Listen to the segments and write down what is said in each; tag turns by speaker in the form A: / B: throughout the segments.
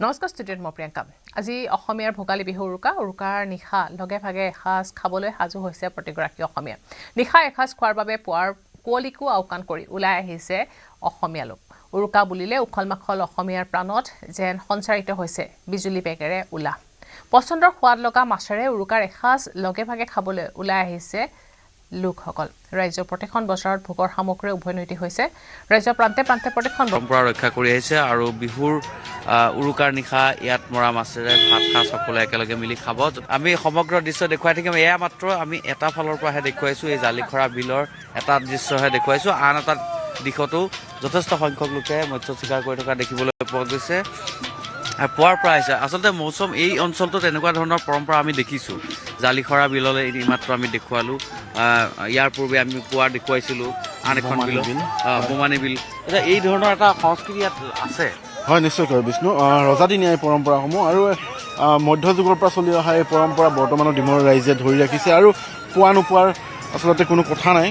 A: নমস্কাৰ ষ্টুডিঅ'ত মই প্ৰিয়ংকা আজি অসমীয়াৰ ভোগালী বিহু উৰুকাৰ নিশা লগে ভাগে এসাঁজ খাবলৈ সাজু হৈছে প্ৰতিগৰাকী অসমীয়া নিশা এসাঁজ খোৱাৰ বাবে পুৱাৰ কুঁৱলীকো আওকাণ কৰি ওলাই আহিছে অসমীয়া লোক উৰুকা বুলিলে উখল মাখল অসমীয়াৰ প্ৰাণত যেন সঞ্চাৰিত হৈছে বিজুলী বেগেৰে উলাহ পচন্দৰ সোৱাদ লগা মাছেৰে উৰুকাৰ এসাঁজ লগে ভাগে খাবলৈ ওলাই আহিছে লোকসকল ৰাজ্যৰ প্ৰতিখন বজাৰত ভোগৰ সামগ্ৰী উভৈনদী হৈছে ৰাজ্যৰ প্ৰান্তে প্ৰান্তে প্ৰতিখন
B: পৰম্পৰা ৰক্ষা কৰি আহিছে আৰু বিহুৰ উৰুকাৰ নিশা ইয়াত মৰা মাছেৰে ভাত খাজ সকলে একেলগে মিলি খাব আমি সমগ্ৰ দৃশ্য দেখুৱাই থাকিম এয়া মাত্ৰ আমি এটা ফালৰ পৰাহে দেখুৱাইছো এই জালিখৰা বিলৰ এটা দৃশ্যহে দেখুৱাইছো আন এটা দিশতো যথেষ্ট সংখ্যক লোকে মৎস্য চিকাৰ কৰি থকা দেখিবলৈ পোৱা গৈছে পুৱাৰ পৰা আহিছে আচলতে মৌচুম এই অঞ্চলটোত এনেকুৱা ধৰণৰ পৰম্পৰা আমি দেখিছোঁ জালিখৰা বিললৈ এইমাত্ৰ আমি দেখুৱালোঁ ইয়াৰ পূৰ্বে আমি পুৱাৰ দেখুৱাইছিলোঁ আন এখন বিল বোমানী বিল এতিয়া এই ধৰণৰ এটা সংস্কৃতি ইয়াত আছে
C: হয় নিশ্চয়কৈ বিষ্ণু ৰজাদিনীয়া এই পৰম্পৰাসমূহ আৰু মধ্যযুগৰ পৰা চলি অহা এই পৰম্পৰা বৰ্তমানৰ ডিমৌৰ ৰাইজে ধৰি ৰাখিছে আৰু পোৱা নোপোৱাৰ আচলতে কোনো কথা নাই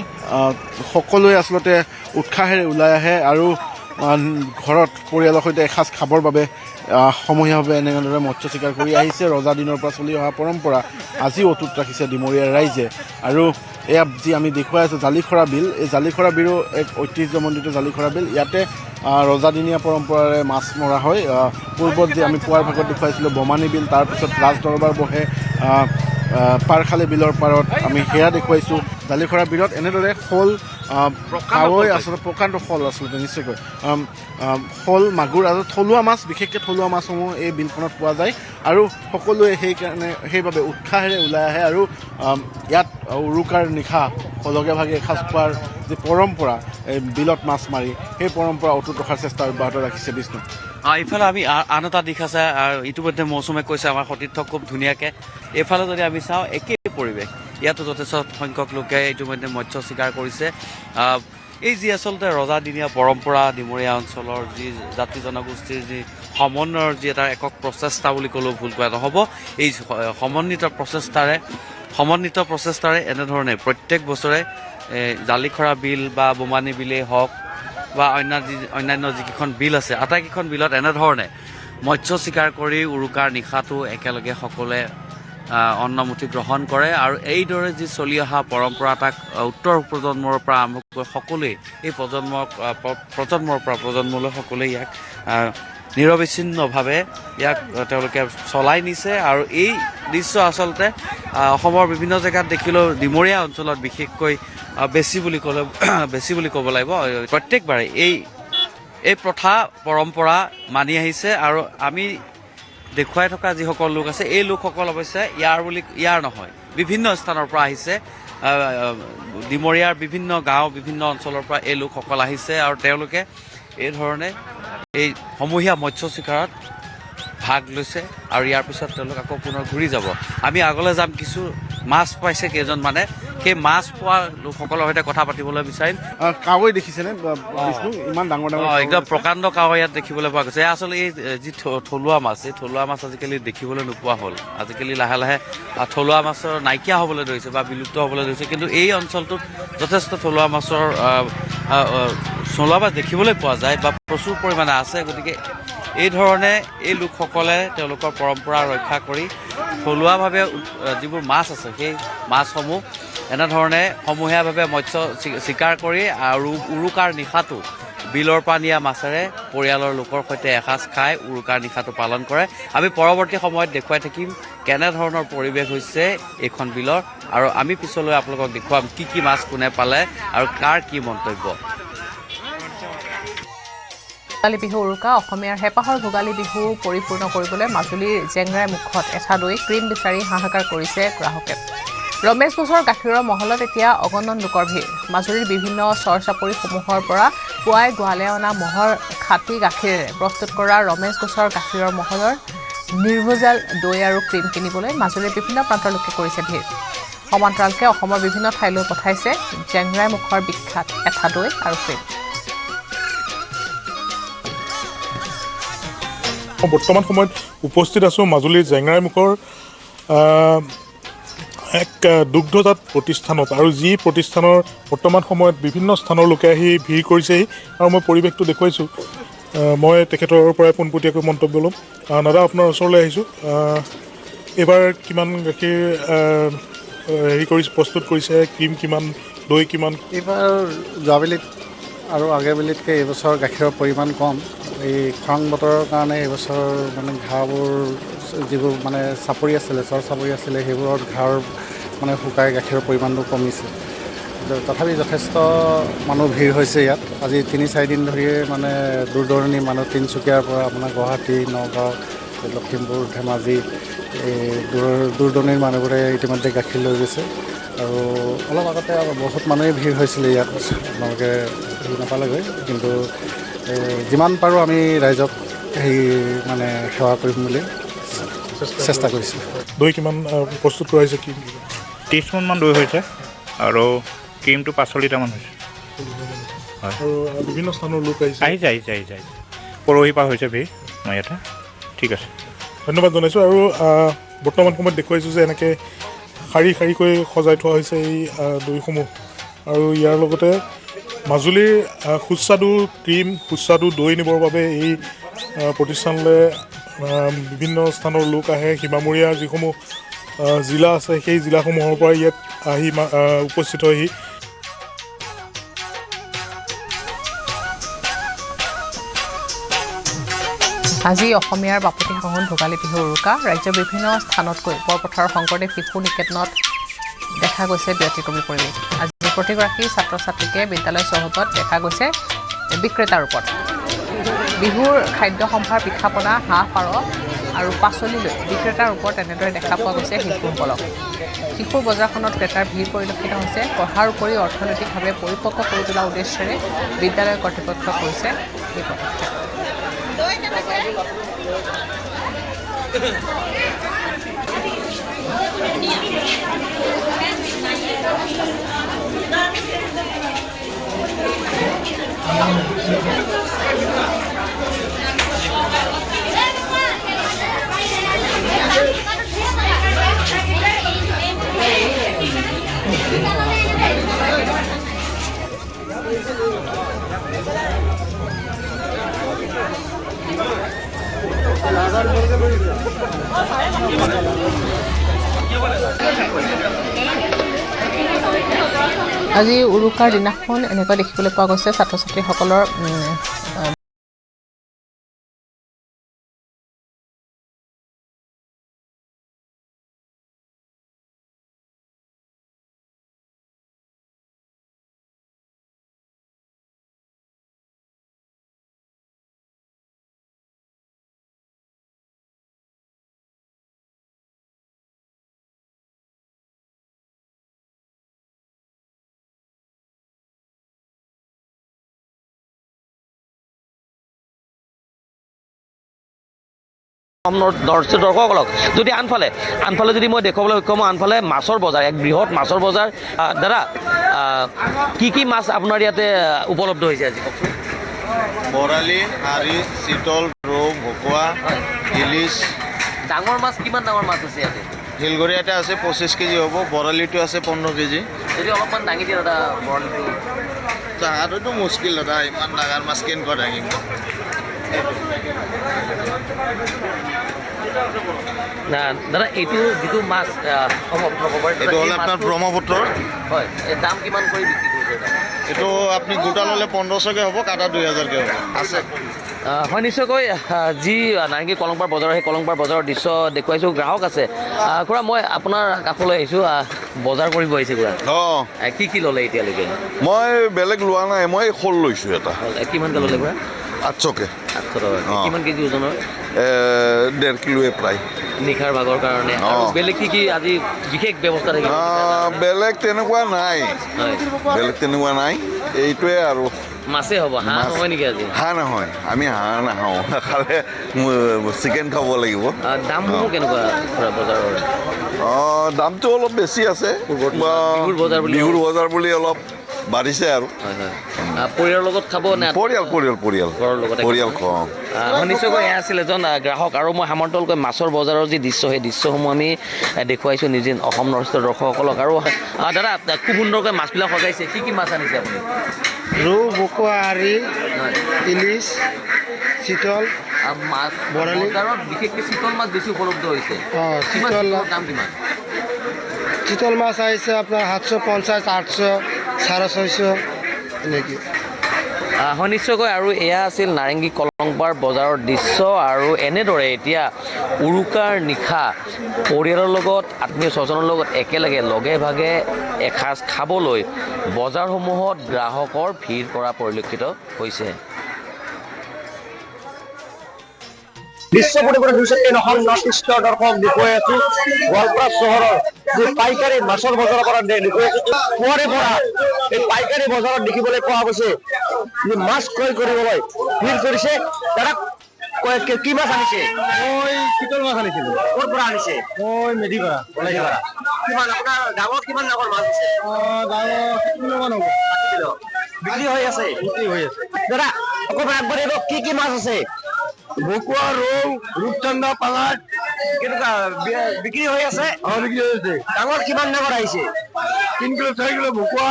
C: সকলোৱে আচলতে উৎসাহেৰে ওলাই আহে আৰু ঘৰত পৰিয়ালৰ সৈতে এসাঁজ খাবৰ বাবে সমূহীয়াভাৱে এনেদৰে মৎস্য চিকাৰ কৰি আহিছে ৰজা দিনৰ পৰা চলি অহা পৰম্পৰা আজিও অটুট ৰাখিছে ডিমৰীয়াৰ ৰাইজে আৰু এয়া যি আমি দেখুৱাই আছোঁ জালিখৰা বিল এই জালিখৰা বিলো এক ঐতিহ্যমণ্ডিত জালিখৰা বিল ইয়াতে ৰজাদিনীয়া পৰম্পৰাৰে মাছ মৰা হয় পূৰ্বত যে আমি পুৱাৰ ভাগত দেখুৱাইছিলোঁ বোমানী বিল তাৰপিছত ৰাজদৰবাৰ বহে পাৰখালী বিলৰ পাৰত আমি সেয়া দেখুৱাইছোঁ জালিখৰা বিলত এনেদৰে শ'ল কাৱৈ আচলতে প্ৰকাণ্ড শ'ল আচলতে নিশ্চয়কৈ শ'ল মাগুৰ আৰু থলুৱা মাছ বিশেষকৈ থলুৱা মাছসমূহ এই বিলখনত পোৱা যায় আৰু সকলোৱে সেইবাবে উৎসাহেৰে ওলাই আহে আৰু ইয়াত উৰুকাৰ নিশা লগে ভাগে এসাঁজ খোৱাৰ যি পৰম্পৰা এই বিলত মাছ মাৰি সেই পৰম্পৰা অটুট ৰখাৰ চেষ্টা অব্যাহত ৰাখিছে বিষ্ণু
B: এইফালে আমি আন এটা দিশ আছে আৰু ইতিমধ্যে মৌচুমে কৈছে আমাৰ সতীৰ্থ খুব ধুনীয়াকৈ এইফালে যদি আমি চাওঁ একেই পৰিৱেশ ইয়াতো যথেষ্ট সংখ্যক লোকে ইতিমধ্যে মৎস্য চিকাৰ কৰিছে এই যি আচলতে ৰজাদিনীয়া পৰম্পৰা ডিমৰীয়া অঞ্চলৰ যি জাতি জনগোষ্ঠীৰ যি সমন্বয়ৰ যি এটা একক প্ৰচেষ্টা বুলি ক'লেও ভুল কোৱা নহ'ব এই সমন্বিত প্ৰচেষ্টাৰে এনেধৰণে প্ৰত্যেক বছৰে জালিখৰা বিল বা বোমানী বিলেই হওক বা অন্যান্য যিকেইখন বিল আছে আটাইকেইখন বিলত এনেধৰণে মৎস্য চিকাৰ কৰি উৰুকাৰ নিশাটো একেলগে সকলোৱে অন্নমুঠি গ্ৰহণ কৰে আৰু এইদৰে যি চলি অহা পৰম্পৰা তাক উত্তৰ প্ৰজন্মৰ পৰা আৰম্ভ কৰি সকলোৱে এই প্ৰজন্মৰ পৰা প্ৰজন্মলৈ সকলোৱে ইয়াক নিৰবিচ্ছিন্নভাৱে ইয়াক তেওঁলোকে চলাই নিছে আৰু এই দৃশ্য আচলতে অসমৰ বিভিন্ন জেগাত দেখিলেও ডিমৰীয়া অঞ্চলত বিশেষকৈ বেছি বুলি ক'ব লাগিব প্ৰত্যেকবাৰে এই প্ৰথা পৰম্পৰা মানি আহিছে আৰু আমি দেখুৱাই থকা যিসকল লোক আছে এই লোকসকল অৱশ্যে ইয়াৰ নহয় বিভিন্ন স্থানৰ পৰা আহিছে ডিমৰীয়াৰ বিভিন্ন গাঁও বিভিন্ন অঞ্চলৰ পৰা এই লোকসকল আহিছে আৰু তেওঁলোকে এই ধৰণে এই সমূহীয়া মৎস্য চিকাৰত ভাগ লৈছে আৰু ইয়াৰ পিছত তেওঁলোক আকৌ পুনৰ ঘূৰি যাব আমি আগলৈ যাম কিছু মাছ পাইছে কেইজনমানে সেই মাছ পোৱা লোকসকলৰ সৈতে কথা পাতিবলৈ বিচাৰিম
C: কাৱৈ দেখিছেনে ইমান ডাঙৰ
B: একদম প্ৰকাণ্ড কাৱৈ ইয়াত দেখিবলৈ পোৱা গৈছে আচলতে এই যি থলুৱা মাছ এই থলুৱা মাছ আজিকালি দেখিবলৈ নোপোৱা হ'ল আজিকালি লাহে লাহে থলুৱা মাছৰ নাইকিয়া হ'বলৈ ধৰিছে বা বিলুপ্ত হ'বলৈ ধৰিছে কিন্তু এই অঞ্চলটোত যথেষ্ট থলুৱা মাছ দেখিবলৈ পোৱা যায় বা প্ৰচুৰ পৰিমাণে আছে গতিকে এই ধৰণে এই লোকসকলে তেওঁলোকৰ পৰম্পৰা ৰক্ষা কৰি থলুৱাভাৱে যিবোৰ মাছ আছে সেই মাছসমূহ এনেধৰণে সমূহীয়াভাৱে মৎস্য চিকাৰ কৰি আৰু উৰুকাৰ নিশাটো বিলৰ পৰা নিয়া মাছেৰে পৰিয়ালৰ লোকৰ সৈতে এসাঁজ খাই উৰুকাৰ নিশাটো পালন কৰে আমি পৰৱৰ্তী সময়ত দেখুৱাই থাকিম কেনেধৰণৰ পৰিৱেশ হৈছে এইখন বিলৰ আৰু আমি পিছলৈ আপোনালোকক দেখুৱাম কি মাছ কোনে পালে আৰু কাৰ কি মন্তব্য
A: ভোগালী বিহু উৰুকা অসমীয়াৰ হেঁপাহৰ ভোগালী বিহু পৰিপূৰ্ণ কৰিবলৈ মাজুলীৰ জেংৰাই মুখত এঠা দৈ ক্ৰীম বিচাৰি হাহাকাৰ কৰিছে গ্ৰাহকে ৰমেশ কোচৰ গাখীৰৰ মহলত এতিয়া অগণন লোকৰ ভিৰ মাজুলীৰ বিভিন্ন চৰ চাপৰিসমূহৰ পৰা পুৱাই গোৱালে অনা মহৰ খাটি গাখীৰেৰে প্ৰস্তুত কৰা ৰমেশ কোচৰ গাখীৰৰ মহলৰ নিৰ্ভেজাল দৈ আৰু ক্ৰীম কিনিবলৈ মাজুলীৰ বিভিন্ন প্ৰান্তৰ লোকে কৰিছে ভিৰ সমান্তৰালকে অসমৰ বিভিন্ন ঠাইলৈ পঠাইছে জেংৰাই মুখৰ বিখ্যাত এঠা দৈ আৰু ক্ৰীম
D: বৰ্তমান সময়ত উপস্থিত আছোঁ মাজুলীৰ জেংৰাইমুখৰ এক দুগ্ধজাত প্ৰতিষ্ঠানত আৰু যি প্ৰতিষ্ঠানৰ বৰ্তমান সময়ত বিভিন্ন স্থানৰ লোকে আহি ভিৰ কৰিছেহি আৰু মই পৰিৱেশটো দেখুৱাইছোঁ মই তেখেতৰ পৰাই পোনপটীয়াকৈ মন্তব্য ল'ম। দাদা আপোনাৰ ওচৰলৈ আহিছোঁ। এইবাৰ কিমান গাখীৰ প্ৰস্তুত কৰিছে, ক্ৰীম কিমান, দৈ কিমান?
E: এইবাৰ যোৱাবেলিত আৰু আগেবেলিতকৈ এইবছৰ গাখীৰৰ পৰিমাণ কম। এই খৰাং বতৰৰ কাৰণে এইবছৰ মানে ঘাঁহবোৰ যিবোৰ মানে চাপৰি আছিলে, চৰ চাপৰি আছিলে, সেইবোৰত ঘাঁহৰ মানে শুকাই গাখীৰৰ পৰিমাণটো কমিছে। তথাপি যথেষ্ট মানুহ ভিৰ হৈছে ইয়াত। আজি 3-4 দিন ধৰিয়ে মানে দূৰ দূৰণিৰ মানুহ তিনিচুকীয়াৰ পৰা আপোনাৰ গুৱাহাটী, নগাঁও, লখিমপুৰ, ধেমাজি এই দূৰ দূৰণিৰ মানুহবোৰে ইতিমধ্যে গাখীৰ লৈ গৈছে। আৰু অলপ আগতে বহুত মানুহেই ভিৰ হৈছিলে ইয়াত, আপোনালোকে হেৰি নাপালেগৈ। কিন্তু যিমান পাৰোঁ আমি ৰাইজক মানে সেৱা কৰিম বুলি চেষ্টা কৰিছোঁ।
D: দৈ কিমান প্ৰস্তুত কৰাইছে? কি
F: 30 মোনমান দৈ হৈছে আৰু ক্ৰীমটো 5 লিটাৰমান হৈছে। হয়,
D: আৰু বিভিন্ন স্থানৰ লোক আহিছে?
F: আহিছে। পৰহি পৰা হৈছে ভিৰ মই ইয়াতে। ঠিক আছে,
D: ধন্যবাদ জনাইছোঁ। আৰু বৰ্তমান সময়ত দেখুৱাইছোঁ যে এনেকৈ শাৰীকৈ সজাই থোৱা হৈছে এই দৈসমূহ। আৰু ইয়াৰ লগতে মাজুলীৰ সুস্বাদু ক্ৰীম, সুস্বাদু দৈ নিবৰ বাবে এই প্ৰতিষ্ঠানলৈ বিভিন্ন স্থানৰ লোক আহে। সীমামূৰীয়া যিসমূহ জিলা আছে সেই জিলাসমূহৰ পৰা ইয়াত আহি উপস্থিত হয়হি।
A: আজি অসমীয়াৰ বাপতি সাহোন ভোগালী বিহুৰ উৰুকা। ৰাজ্যৰ বিভিন্ন স্থানতকৈ বৰপথাৰৰ শংকৰদেৱ শিশু নিকেতনত দেখা গৈছে ব্যতিক্ৰমী পৰিৱেশ। আজি প্ৰতিগৰাকী ছাত্ৰ ছাত্ৰীকে বিদ্যালয় চৌহদত দেখা গৈছে বিক্ৰেতাৰ ৰূপত। বিহুৰ খাদ্য সম্ভাৰ পিঠা-পনা, হাঁহ, পাৰ আৰু পাচলিলৈ বিক্ৰেতাৰ ৰূপত এনেদৰে দেখা পোৱা গৈছে শিশুসকলক। শিশুৰ বজাৰখনত ক্ৰেতাৰ ভিৰ পৰিলক্ষিত হৈছে। পঢ়াৰ উপৰিও অৰ্থনৈতিকভাৱে পৰিপক্ক কৰি তোলাৰ উদ্দেশ্যেৰে বিদ্যালয় কৰ্তৃপক্ষই কৰিছে এই পদক্ষেপ। আজি উৰুকাৰ দিনাখন এনেকুৱা দেখিবলৈ পোৱা গৈছে ছাত্ৰ ছাত্ৰীসকলৰ
G: দৰ্শকসকলক যদি আনফালে যদি মই দেখুৱাবলৈ সক্ষম হওঁ, আনফালে মাছৰ বজাৰ, এক বৃহৎ মাছৰ বজাৰ। দাদা, কি মাছ আপোনাৰ ইয়াতে উপলব্ধ হৈছে আজি?
H: বৰালি, শাৰী, চিতল, ৰৌ, ভকুৱা, ইলিচ।
G: ডাঙৰ মাছ কিমান ডাঙৰ মাছ আছে ইয়াতে?
H: শিলঘৰীয়াতে আছে 25 কেজি হ'ব, বৰালিটো আছে 15 কেজি।
G: যদি অলপমান দাঙি দিয়ে দাদা বৰালিটো।
H: তাহাঁতোতো মুস্কিল দাদা, ইমান ডাঙৰ মাছ কেনেকুৱা দাঙিম।
G: দাদা, এইটো যিটো মাছ
H: এইটো হ'ল আপোনাৰ ব্ৰহ্মপুত্ৰৰ।
G: হয়, দাম কিমান কৰি বিক্ৰী কৰিছে?
H: এইটো আপুনি গোটা ল'লে 1500কৈ হ'ব, কাটা 2000কৈ হ'ব। আছে
G: হয়, নিশ্চয়কৈ যি নাৰেংগী কলংপাৰ বজাৰ, সেই কলংপাৰ বজাৰৰ দৃশ্য দেখুৱাইছোঁ। গ্ৰাহক আছে। খুৰা, মই আপোনাৰ কাষলৈ আহিছোঁ, বজাৰ কৰিব আহিছে খুৰা।
I: অঁ,
G: কি ল'লে এতিয়ালৈকে?
I: মই বেলেগ লোৱা নাই, মই শ'ল লৈছোঁ এটা।
G: কিমানকৈ ল'লে খুৰা?
I: 800কৈ।
G: 800 টকা। কিমান কেজি ওজনৰ?
I: 1.5 কিলোৱে প্ৰায়।
G: নিশাৰ ভাগৰ কাৰণে বেলেগ কি আজি বিশেষ ব্যৱস্থা থাকিব?
I: বেলেগ তেনেকুৱা নাই, এইটোৱে আৰু
G: মাছেই হ'ব। হাঁহ নহয় নেকি আজি?
I: হাঁহ নহয়, আমি হাঁহ নাখাওঁ, খালে চিকেন খাব লাগিব।
G: দামবোৰ কেনেকুৱা বজাৰৰ?
I: দামটো অলপ বেছি আছে,
G: বিহুৰ বজাৰ
I: বিহুৰ বজাৰ বুলি অলপ বাঢ়িছে আৰু
G: হয় হয় পৰিয়ালৰ লগত খাব নে
I: পৰিয়াল
G: ঘৰৰ লগতে
I: পৰিয়াল খোৱা
G: নিশ্চয়কৈ এয়া আছিল এজন গ্ৰাহক আৰু মই সামন্তলকৈ মাছৰ বজাৰৰ যি দৃশ্য সেই দৃশ্যসমূহ আমি দেখুৱাইছোঁ নিজে অসম নৰ্থ ইষ্টৰ দৰ্শকসকলক আৰু দাদা খুব সুন্দৰকৈ মাছবিলাক সজাইছে কি মাছ আনিছে আপুনি
H: ৰৌ ভকুৱা আৰি ইলিচ চিতল
G: মাছ বজাৰত বিশেষকৈ চিতল মাছ বেছি উপলব্ধ হৈছে
H: চিতল
G: দাম কিমান
H: চিতল মাছ আহিছে আপোনাৰ 750 800 650 এনেকৈ
G: হয় নিশ্চয়কৈ আৰু এয়া আছিল নাৰেংগী কলংপাৰ বজাৰৰ দৃশ্য আৰু এনেদৰে এতিয়া উৰুকাৰ নিশা পৰিয়ালৰ লগত আত্মীয় স্বজনৰ লগত একেলগে লগে ভাগে এসাঁজ খাবলৈ বজাৰসমূহত গ্ৰাহকৰ ভিৰ কৰা পৰিলক্ষিত হৈছে
J: বিশ্ব পৰিবহণ দুচকীয়া অসম নৰ্থ ইষ্টৰ দৰ্শক দেখুৱাই আছো গোৱালপাৰা চহৰৰ যি পাইকাৰী মাছৰ বজাৰৰ পৰা দেখুৱাই আছো পুৱাৰে পৰা এই পাইকাৰী বজাৰত দেখিবলৈ পোৱা গৈছে যে মাছ ক্ৰয় কৰিবলৈ ভিৰ কৰিছে দাদা কি মাছ আনিছে মই চিতল মাছ আনিছিলো ক'ৰ পৰা আনিছে মই মেধিপাৰা কিমান আপোনাৰ ডাঙৰ কিমান ডাঙৰ মাছ আছে ডাঙৰ 60 কিলোমান হ'ব 60 কিলো বিক্ৰী হৈ আছে দাদা অকণমান আগবাঢ়িব কি মাছ আছে ভকুৱা ৰৌ ৰূপচন্দা পাঙাট কেনেকুৱা বিক্ৰী হৈ আছে বিক্ৰী হৈ আছে ডাঙৰ কিমান ডাঙৰ আহিছে 3 কিলো 4 কিলো ভকুৱা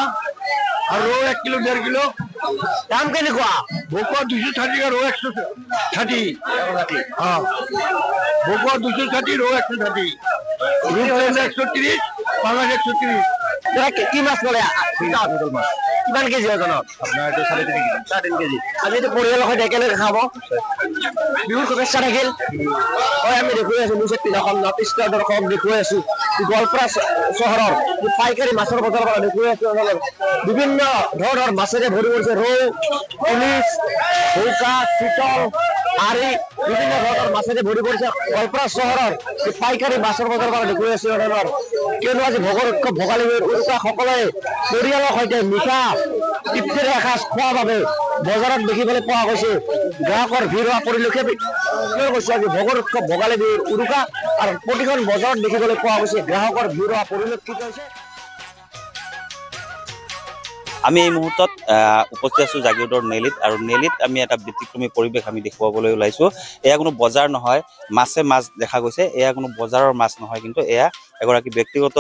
J: আৰু ৰৌ 1 কিলো 1.5 কিলো দাম কেনেকুৱা ভকুৱা 260 ৰৌ 160 ভকুৱা 260 ৰৌ 160 ৰূপচন্দা 130 পাঙাট 130 কি মাছ বলে কিমান কেজি ওজনত আপোনাৰ 3.5 কেজি আজি এইটো পৰিয়ালৰ সৈতে একেলগে খাব বিহুৰ শুভেচ্ছা থাকিল হয় আমি দেখুৱাই আছো নিউজ 18 অসম নৰ্থ ইষ্টৰ দৰ্শক দেখুৱাই আছো গোৱালপাৰা চহৰৰ পাইকাৰী মাছৰ বজাৰৰ পৰা দেখুৱাই আছো বিভিন্ন ধৰণৰ মাছেৰে ভৰি পৰিছে ৰৌ ইলিচ ভৌকা চিতল আৰি বিভিন্ন ধৰণৰ মাছেৰে ভৰি পৰিছে গোৱালপাৰা চহৰৰ পাইকাৰী মাছৰ বজাৰৰ পৰা দেখুৱাই আছো কিয়নো আজি ভোগৰ উৎসৱ ভোগালী বিহুৰ উৰুকা সকলোৱে পৰিয়ালৰ সৈতে মিঠা তৃপ্তিৰে এসাঁজ খোৱাৰ বাবে বজাৰত দেখিবলৈ পোৱা গৈছে গ্ৰাহকৰ ভিৰ হোৱা পৰিলক্ষিত কৈছে আজি ভোগৰ উৎসৱ ভোগালী বিহুৰ উৰুকা আৰু প্ৰতিখন বজাৰত দেখিবলৈ পোৱা গৈছে গ্ৰাহকৰ ভিৰ হোৱা পৰিলক্ষিত হৈছে
B: আমি এই মুহূৰ্তত উপস্থিত আছোঁ জাগিৰোডৰ নেলিত আৰু নেলিত আমি এটা ব্যতিক্ৰমী পৰিৱেশ আমি দেখুৱাবলৈ ওলাইছোঁ এয়া কোনো বজাৰ নহয় মাছ দেখা গৈছে এয়া কোনো বজাৰৰ মাছ নহয় কিন্তু এয়া এগৰাকী ব্যক্তিগত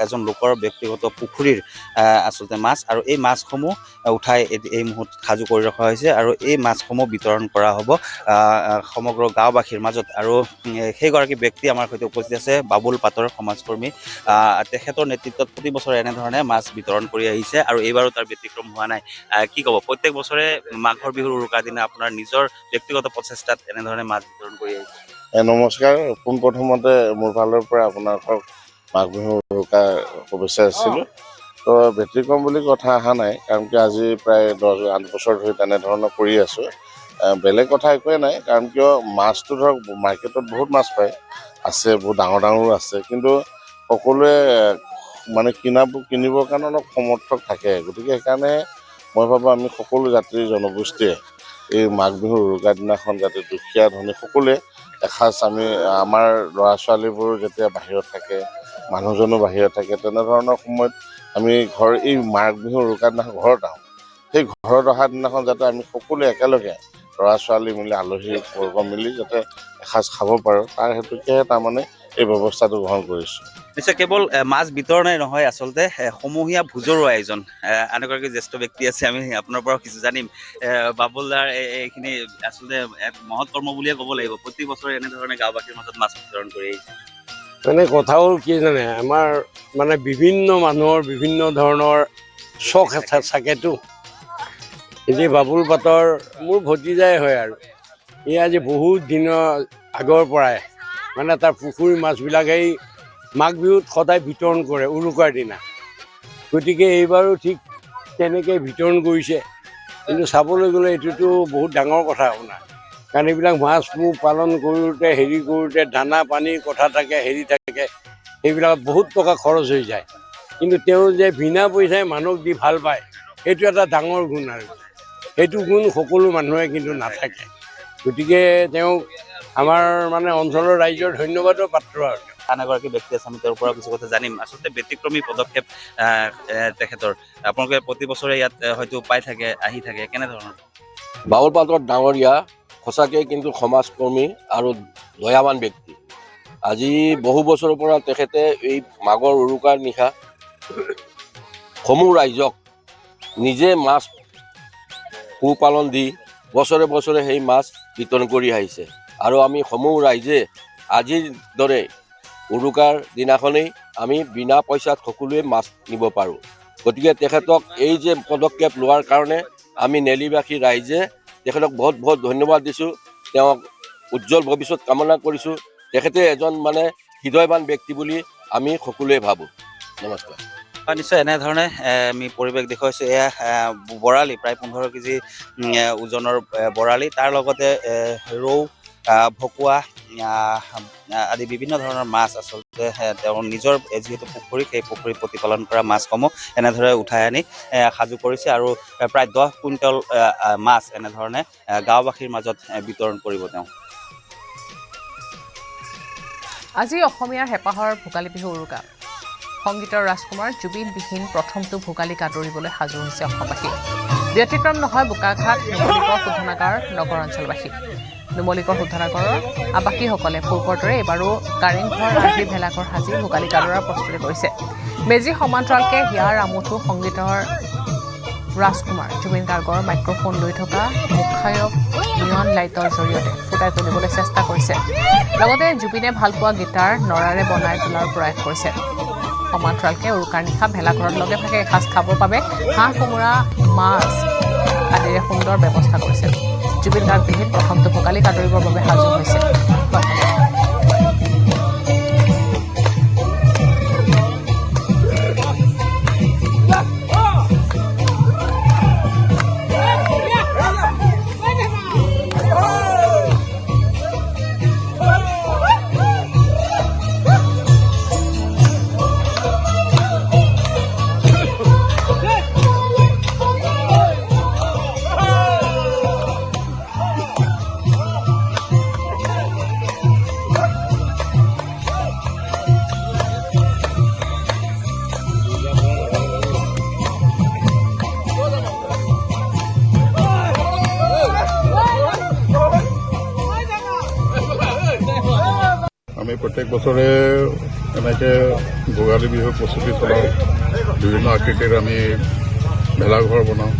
B: এজন লোকৰ ব্যক্তিগত পুখুৰীৰ আচলতে মাছ আৰু এই মাছসমূহ উঠাই এই মুহূৰ্তত সাজু কৰি ৰখা হৈছে আৰু এই মাছসমূহ বিতৰণ কৰা হ'ব সমগ্ৰ গাঁওবাসীৰ মাজত আৰু সেইগৰাকী ব্যক্তি আমাৰ সৈতে উপস্থিত আছে বাবুল পাটৰ সমাজকৰ্মী তেখেতৰ নেতৃত্বত প্ৰতি বছৰে এনেধৰণে মাছ বিতৰণ কৰি আহিছে আৰু এইবাৰো তাৰ ব্যতিক্ৰম হোৱা নাই কি ক'ব প্ৰত্যেক বছৰে মাঘৰ বিহুৰ উৰুকাৰ দিনা আপোনাৰ নিজৰ ব্যক্তিগত প্ৰচেষ্টাত এনেধৰণে মাছ বিতৰণ কৰি আহিছে
K: নমস্কাৰ পোনপ্ৰথমতে মোৰ ফালৰ পৰা আপোনালোকক মাঘ বিহুৰ উৰুকাৰ শুভেচ্ছা আছিলোঁ তো ব্যতিক্ৰম বুলি কথা অহা নাই কাৰণ কি আজি প্ৰায় 10-8 বছৰ ধৰি তেনেধৰণৰ কৰি আছোঁ বেলেগ কথা একোৱেই নাই কাৰণ কিয় মাছটো ধৰক মাৰ্কেটত বহুত মাছ পায় আছে বহুত ডাঙৰো আছে কিন্তু সকলোৱে মানে কিনিবৰ কাৰণে অলপ সমৰ্থক থাকে গতিকে সেইকাৰণে মই ভাবোঁ আমি সকলো জাতিৰ জনগোষ্ঠীয়ে এই মাঘ বিহুৰ উৰুকাৰ দিনাখন যাতে দুখীয়া ধনী সকলোৱে এসাঁজ আমি আমাৰ ল'ৰা ছোৱালীবোৰ যেতিয়া বাহিৰত থাকে মানুহজনো বাহিৰত থাকে তেনেধৰণৰ সময়ত আমি এই মাঘ বিহুৰ উৰুকাৰ দিনাখন ঘৰত আহোঁ সেই ঘৰত অহা দিনাখন যাতে আমি সকলোৱে একেলগে ল'ৰা ছোৱালী মিলি আলহী বৰ্গ মিলি যাতে এসাঁজ খাব পাৰোঁ তাৰ হেতুকে তাৰমানে এই ব্যৱস্থাটো গ্ৰহণ কৰিছোঁ
B: নিশ্চয় কেৱল মাছ বিতৰণেই নহয় আচলতে সমূহীয়া ভোজৰো আয়োজন আন এগৰাকী জ্যেষ্ঠ ব্যক্তি আছে আমি আপোনাৰ পৰাও কিছু জানিম বাবুলদাৰ এইখিনি আচলতে এক মহৎ কৰ্ম বুলিয়ে ক'ব লাগিব প্ৰতি বছৰে এনেধৰণে গাঁওবাসীৰ মাজত মাছ বিতৰণ কৰি আহিছে
J: মানে কথা হ'ল কি জানে আমাৰ মানে বিভিন্ন মানুহৰ বিভিন্ন ধৰণৰ চখ থাকেতো এতিয়া বাবুল পাটৰ মোৰ ভতিজাই হয় আৰু ই আজি বহুত দিনৰ আগৰ পৰাই মানে তাৰ পুখুৰী মাছবিলাকেই মাঘ বিহুত সদায় বিতৰণ কৰে উৰুকাৰ দিনা গতিকে এইবাৰো ঠিক তেনেকৈ বিতৰণ কৰিছে কিন্তু চাবলৈ গ'লে এইটোতো বহুত ডাঙৰ কথা আপোনাৰ কাৰণ এইবিলাক মাছবোৰ পালন কৰোঁতে কৰোঁতে দানা পানীৰ কথা থাকে থাকে সেইবিলাকত বহুত টকা খৰচ হৈ যায় কিন্তু তেওঁ যে বিনা পইচাই মানুহক দি ভাল পায় সেইটো এটা ডাঙৰ গুণ আৰু সেইটো গুণ সকলো মানুহে কিন্তু নাথাকে গতিকে তেওঁক আমাৰ মানে অঞ্চলৰ ৰাইজৰ ধন্যবাদৰ পাত্ৰ আৰু
B: আন এগৰাকী ব্যক্তি আছে, আমি তেওঁৰ পৰা কিছু কথা জানিম। আচলতে ব্যতিক্ৰমী পদক্ষেপ তেখেতৰ, আপোনালোকে প্ৰতি বছৰে ইয়াত হয়তো পাই থাকে, আহি থাকে, কেনেধৰণৰ?
L: বাউল পাটৰ ডাঙৰীয়া সঁচাকৈ কিন্তু সমাজকৰ্মী আৰু দয়াৱান ব্যক্তি। আজি বহু বছৰৰ পৰা তেখেতে এই মাঘৰ উৰুকাৰ নিশা সমূহ ৰাইজক নিজে মাছ পোহপালন দি বছৰে বছৰে সেই মাছ বিতৰণ কৰি আহিছে। আৰু আমি সমূহ ৰাইজে আজিৰ দৰে উৰুকাৰ দিনাখনেই আমি বিনা পইচাত সকলোৱে মাছ নিব পাৰোঁ। গতিকে তেখেতক এই যে পদক্ষেপ লোৱাৰ কাৰণে আমি নেলিবাসী ৰাইজে তেখেতক বহুত বহুত ধন্যবাদ দিছোঁ। তেওঁক উজ্জ্বল ভৱিষ্যত কামনা কৰিছোঁ। তেখেতে এজন মানে হৃদয়ৱান ব্যক্তি বুলি আমি সকলোৱে ভাবোঁ। নমস্কাৰ।
B: নিশ্চয় এনেধৰণে আমি পৰিৱেশ দেখুৱাইছোঁ। এয়া বৰালি, প্ৰায় 15 কেজি ওজনৰ বৰালি, তাৰ লগতে ৰৌ, ভকুৱা আদি বিভিন্ন ধৰণৰ মাছ। আচলতে তেওঁৰ নিজৰ যিহেতু পুখুৰী, সেই পুখুৰীত প্ৰতিপালন কৰা মাছসমূহ এনেদৰে উঠাই আনি সাজু কৰিছে আৰু প্ৰায় 10 কুইণ্টল মাছ এনেধৰণে গাঁওবাসীৰ মাজত বিতৰণ কৰিব তেওঁ।
A: আজি অসমীয়াৰ হেঁপাহৰ ভোগালী বিহু উৰুকা। সংগীতৰ ৰাজকুমাৰ জুবিনবিহীন প্ৰথমটো ভোগালী কাদৰিবলৈ সাজু হৈছে অসমবাসী। ব্যতিক্ৰম নহয় বোকাখাট নুমলীগড় শোধনাগাৰ নগৰ অঞ্চলবাসী। নুমলীগড় শোধনাগাৰৰ আৱাসীসকলে পূৰ্বৰ দৰে এইবাৰো কাৰেংঘৰ আৰ্হি ভেলাঘৰ সাজি ভোগালী কাদৰাৰ প্ৰস্তুতি কৰিছে। মেজি সমান্তৰালকে হিয়াৰ আমঠু সংগীতৰ ৰাজকুমাৰ জুবিন গাৰ্গৰ মাইক্ৰফোন লৈ থকা মুখায়ক নিয়ন লাইটৰ জৰিয়তে ফুটাই তুলিবলৈ চেষ্টা কৰিছে। লগতে জুবিনে ভালপোৱা গীটাৰ নৰাৰে বনাই তোলাৰ প্ৰয়াস কৰিছে। সমান্তৰালকে উৰুকাৰ নিশা ভেলাঘৰত লগে ভাগে এসাঁজ খাবৰ বাবে হাঁহ, কোমোৰা, মাছ আদিৰে সুন্দৰ ব্যৱস্থা কৰিছে। জুবিন গাৰ্গবিহীন প্ৰথমটো ভোগালী কাদৰিবৰ বাবে সাজু হৈছে।
D: আমি প্ৰত্যেক বছৰে এনেকৈ ভোগালী বিহুৰ প্ৰস্তুতি চলাওঁ। বিভিন্ন আকৃতিৰ আমি ভেলাঘৰ বনাওঁ।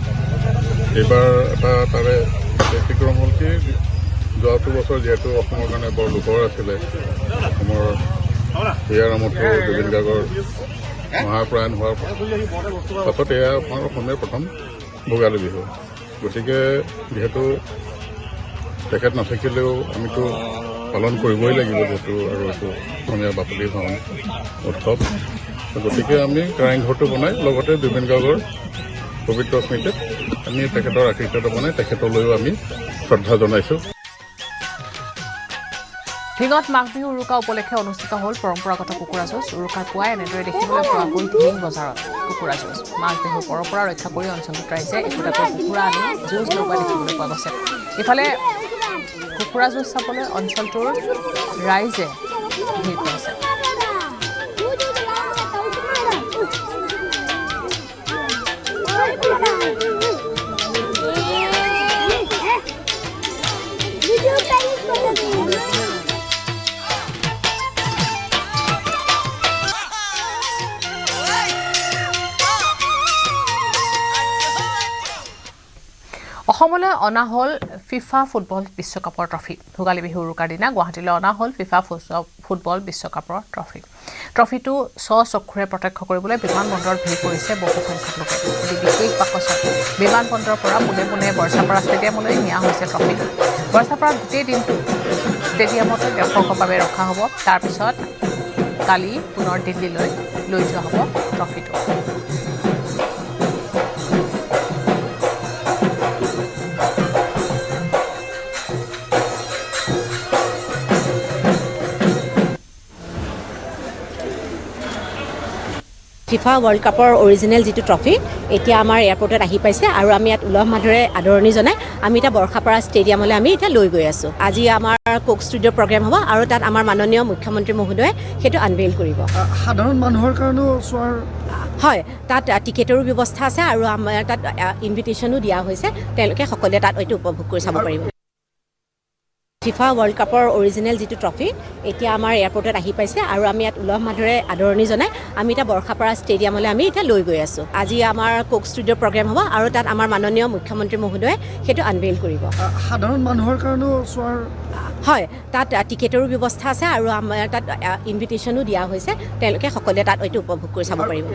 D: এইবাৰ এটা তাৰে ব্যতিক্ৰম হ'ল কি, যোৱাটো বছৰ যিহেতু অসমৰ কাৰণে বৰ দুখৰ আছিলে, অসমৰ হিয়াৰ আমঠু জুবিন গাৰ্গৰ মহাপ্ৰয়াণ হোৱাৰ পাছত এয়া আমাৰ অসমীয়াৰ প্ৰথম ভোগালী বিহু। গতিকে যিহেতু তেখেত নাথাকিলেও আমিতো পালন কৰিবই লাগিব, যিহেতু আৰু এইটো অসমীয়া বাপতি সাহোন উৎসৱ। গতিকে আমি কাৰেংঘৰটো বনাই লগতে জুবিন গাৰ্গৰ পবিত্ৰ স্মৃতিত আমি তেখেতৰ আকৃতিটো বনাই তেখেতলৈও আমি শ্ৰদ্ধা জনাইছোঁ।
A: ঢিঙত মাঘ বিহু উৰুকা উপলক্ষে অনুষ্ঠিত হ'ল পৰম্পৰাগত কুকুৰা যুঁজ। উৰুকাৰ পুৱাই এনেদৰে দেখিবলৈ পোৱা গ'ল ঢিং বজাৰত কুকুৰা যুঁজ। মাঘ বিহুৰ পৰম্পৰা ৰক্ষা কৰি অঞ্চলটোত ৰাইজে একোটাকৈ কুকুৰা আনি যুঁজ লগোৱা দেখিবলৈ পোৱা গৈছে। ইফালে কুকুৰা যুঁজ চাবলৈ অঞ্চলটোৰ ৰাইজে ভিৰ কৰিছে। অসমলৈ অনা হ'ল ফিফা ফুটবল বিশ্বকাপৰ ট্ৰফি। ভোগালী বিহু উৰুকাৰ দিনা গুৱাহাটীলৈ অনা হ'ল ফিফা ফুটবল বিশ্বকাপৰ ট্ৰফি। ট্ৰফিটো স্বচক্ষুৰে প্ৰত্যক্ষ কৰিবলৈ বিমানবন্দৰত ভিৰ কৰিছে বহুসংখ্যক লোকে। অতি বিশেষ বাকচত বিমানবন্দৰৰ পৰা পোনে পোনে বৰছাপাৰা ষ্টেডিয়ামলৈ নিয়া হৈছে ট্ৰফিটো। বৰছাপাৰাত গোটেই দিনটো ষ্টেডিয়ামতে দৰ্শকৰ বাবে ৰখা হ'ব। তাৰপিছত কালি পুনৰ দিল্লীলৈ লৈ যোৱা হ'ব ট্ৰফিটো।
M: ফিফা ৱৰ্ল্ড কাপৰ অৰিজিনেল যিটো ট্ৰফি এতিয়া আমাৰ এয়াৰপৰ্টত আহি পাইছে আৰু আমি ইয়াত উলহ মালহেৰে আদৰণি জনাই আমি এতিয়া বৰ্ষাপাৰা ষ্টেডিয়ামলৈ আমি এতিয়া লৈ গৈ আছোঁ। আজি আমাৰ কোক ষ্টুডিঅ' প্ৰগ্ৰেম হ'ব আৰু তাত আমাৰ মাননীয় মুখ্যমন্ত্ৰী মহোদয়ে সেইটো আনভেইল কৰিব।
N: সাধাৰণ মানুহৰ কাৰণেও চোৱাৰ
M: হয়, তাত টিকেটৰো ব্যৱস্থা আছে আৰু আমাৰ তাত ইনভিটেশ্যনো দিয়া হৈছে, তেওঁলোকে সকলোৱে তাত এইটো উপভোগ কৰি চাব পাৰিব। ফিফা ৱৰ্ল্ড কাপৰ অৰিজিনেল যিটো ট্ৰফি এতিয়া আমাৰ এয়াৰপৰ্টত আহি পাইছে আৰু আমি ইয়াত উলহ মালহেৰে আদৰণি জনাই আমি এতিয়া বৰ্ষাপাৰা ষ্টেডিয়ামলৈ আমি এতিয়া লৈ গৈ আছোঁ। আজি আমাৰ কোক ষ্টুডিঅ' প্ৰগ্ৰেম হ'ব আৰু তাত আমাৰ মাননীয় মুখ্যমন্ত্ৰী মহোদয়ে সেইটো আনভেইল কৰিব।
N: সাধাৰণ মানুহৰ কাৰণেও চোৱাৰ
M: হয়, তাত টিকেটৰো ব্যৱস্থা আছে আৰু আমাৰ তাত ইনভিটেশ্যনো দিয়া হৈছে, তেওঁলোকে সকলোৱে তাত এইটো উপভোগ কৰি চাব পাৰিব।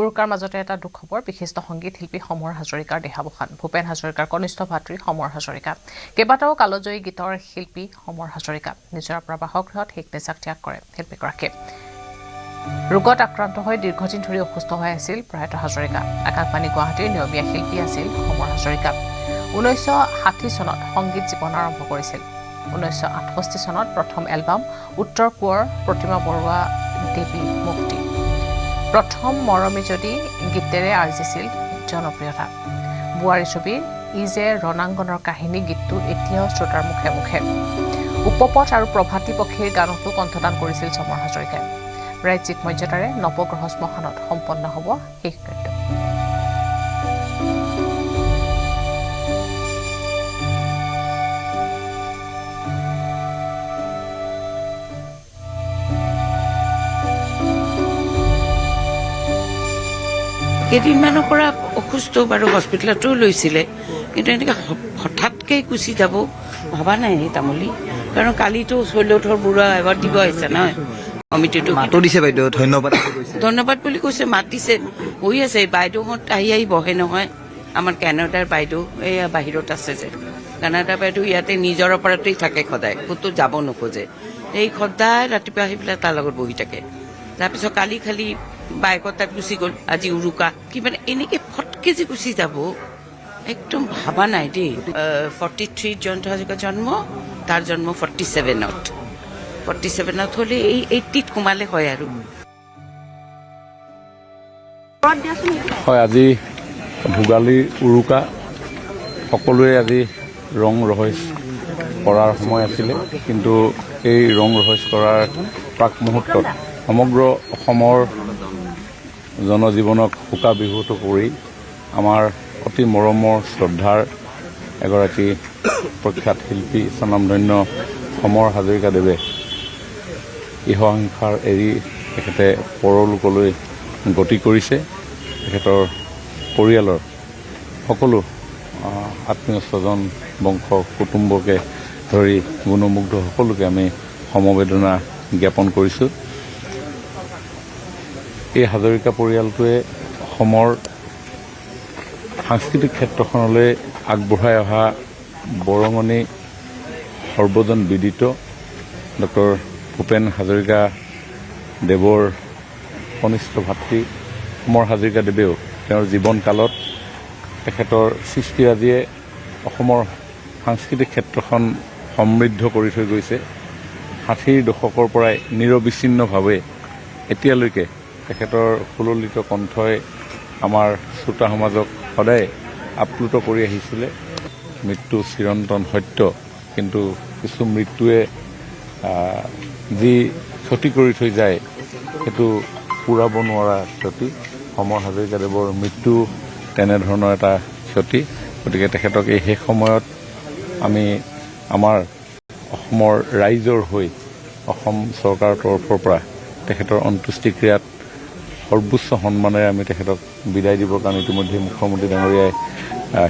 A: উৰুকাৰ মাজতে এটা দুখ খবৰ, বিশিষ্ট সংগীত শিল্পী সমৰ হাজৰিকাৰ দেহাৱসান। ভূপেন হাজৰিকাৰ কনিষ্ঠ ভাতৃ সমৰ হাজৰিকা। কেইবাটাও কালজয়ী গীতৰ শিল্পী সমৰ হাজৰিকা। নিজৰ পৰা বাসগৃহত শেষ নিশ্বাস ত্যাগ কৰে শিল্পীগৰাকীয়ে। ৰোগত আক্ৰান্ত হৈ দীৰ্ঘদিন ধৰি অসুস্থ হৈ আছিল প্ৰয়াত হাজৰিকা। আকাশবাণী গুৱাহাটীৰ নিয়মীয়া শিল্পী আছিল সমৰ হাজৰিকা। 1960 চনত সংগীত জীৱন আৰম্ভ কৰিছিল। 1968 চনত প্ৰথম এলবাম উত্তৰ কোঁৱৰ প্ৰতিমা বৰুৱা দেৱী মুক্তি। প্ৰথম মৰমী যদি গীতেৰে আৰ্জিছিল জনপ্ৰিয়তা। বোৱাৰী ছবিৰ ই যে ৰণাংগনৰ কাহিনী গীতটো এতিয়াও শ্ৰোতাৰ মুখে মুখে। উপপথ আৰু প্ৰভাতী পক্ষীৰ গানতো কণ্ঠদান কৰিছিল সমৰ হাজৰিকাই। ৰাজ্যিক মৰ্যাদাৰে নৱগ্ৰহ শ্মশানত সম্পন্ন হ'ব শেষকৃত্য।
O: কেইদিনমানৰ পৰা অসুস্থ বাৰু হস্পিটেলতো লৈছিলে, কিন্তু এনেকৈ হঠাৎকৈ গুচি যাব ভবা নাই তামুলী। কাৰণ কালিতো শৈলধৰ বুঢ়া এবাৰ দিব আহিছে নহয় কমিটিটো।
P: মাতো দিছে বাইদেউ,
O: ধন্যবাদ বুলি কৈছে, মাত দিছে, হৈ আছে। বাইদেউহঁত আহি বহে নহয়, আমাৰ কানাডাৰ বাইদেউ এয়া বাহিৰত আছে যে। কানাডাৰ বাইদেউ ইয়াতে নিজৰ ওপৰতেই থাকে সদায়, ক'তো যাব নোখোজে। এই সদায় ৰাতিপুৱা আহি পেলাই তাৰ লগত বহি থাকে। তাৰপিছত কালি খালি বাইকত তাত গুচি গ'ল, আজি উৰুকা। কিবা এনেকৈ ফটকে যে গুচি যাব একদম ভাবা নাই দেই। 43 জয়ন্ত হাজৰিকাৰ জন্ম, তাৰ জন্ম 47ত। 47ত হ'লে এই 80ত সোমালে হয় আৰু।
F: হয়, আজি ভোগালীৰ উৰুকা। সকলোৱে আজি ৰং ৰহইচ কৰাৰ সময় আছিলে, কিন্তু এই ৰং ৰহইচ কৰাৰ প্ৰাক মুহূৰ্তত সমগ্ৰ অসমৰ জনজীৱনক শোকাবিহূত কৰি আমাৰ অতি মৰমৰ শ্ৰদ্ধাৰ এগৰাকী প্ৰখ্যাত শিল্পী স্বনামধন্য সমৰ হাজৰিকাদেৱে ইহসংসাৰ এৰি তেখেতে পৰলোকলৈ গতি কৰিছে। তেখেতৰ পৰিয়ালৰ সকলো আত্মীয় স্বজন বংশ কুটুম্বকে ধৰি গুণমুগ্ধ সকলোকে আমি সমবেদনা জ্ঞাপন কৰিছোঁ। এই হাজৰিকা পৰিয়ালটোৱে অসমৰ সাংস্কৃতিক ক্ষেত্ৰখনলৈ আগবঢ়াই অহা বৰঙণি সৰ্বজন বিদিত ডক্টৰ ভূপেন হাজৰিকা দেৱৰ কনিষ্ঠ ভাতৃ সমৰ হাজৰিকাদেৱেও তেওঁৰ জীৱনকালত তেখেতৰ সৃষ্টিৰাজিয়ে অসমৰ সাংস্কৃতিক ক্ষেত্ৰখন সমৃদ্ধ কৰি থৈ গৈছে। 60ৰ দশকৰ পৰাই নিৰবিচ্ছিন্নভাৱে এতিয়ালৈকে তেখেতৰ সুললিত কণ্ঠই আমাৰ শ্ৰোতা সমাজক সদায় আপ্লুত কৰি আহিছিলে। মৃত্যু চিৰন্তন সত্য, কিন্তু কিছু মৃত্যুৱে যি ক্ষতি কৰি থৈ যায় সেইটো পূৰাব নোৱাৰা ক্ষতি। সমৰ হাজৰিকাদেৱৰ মৃত্যু তেনেধৰণৰ এটা ক্ষতি। গতিকে তেখেতক এই শেষ সময়ত আমি আমাৰ অসমৰ ৰাইজৰ হৈ অসম চৰকাৰৰ তৰফৰ পৰা তেখেতৰ অন্ত্যেষ্টিক্ৰিয়াত সৰ্বোচ্চ সন্মানেৰে আমি তেখেতক বিদায় দিবৰ কাৰণে ইতিমধ্যে মুখ্যমন্ত্ৰী ডাঙৰীয়াই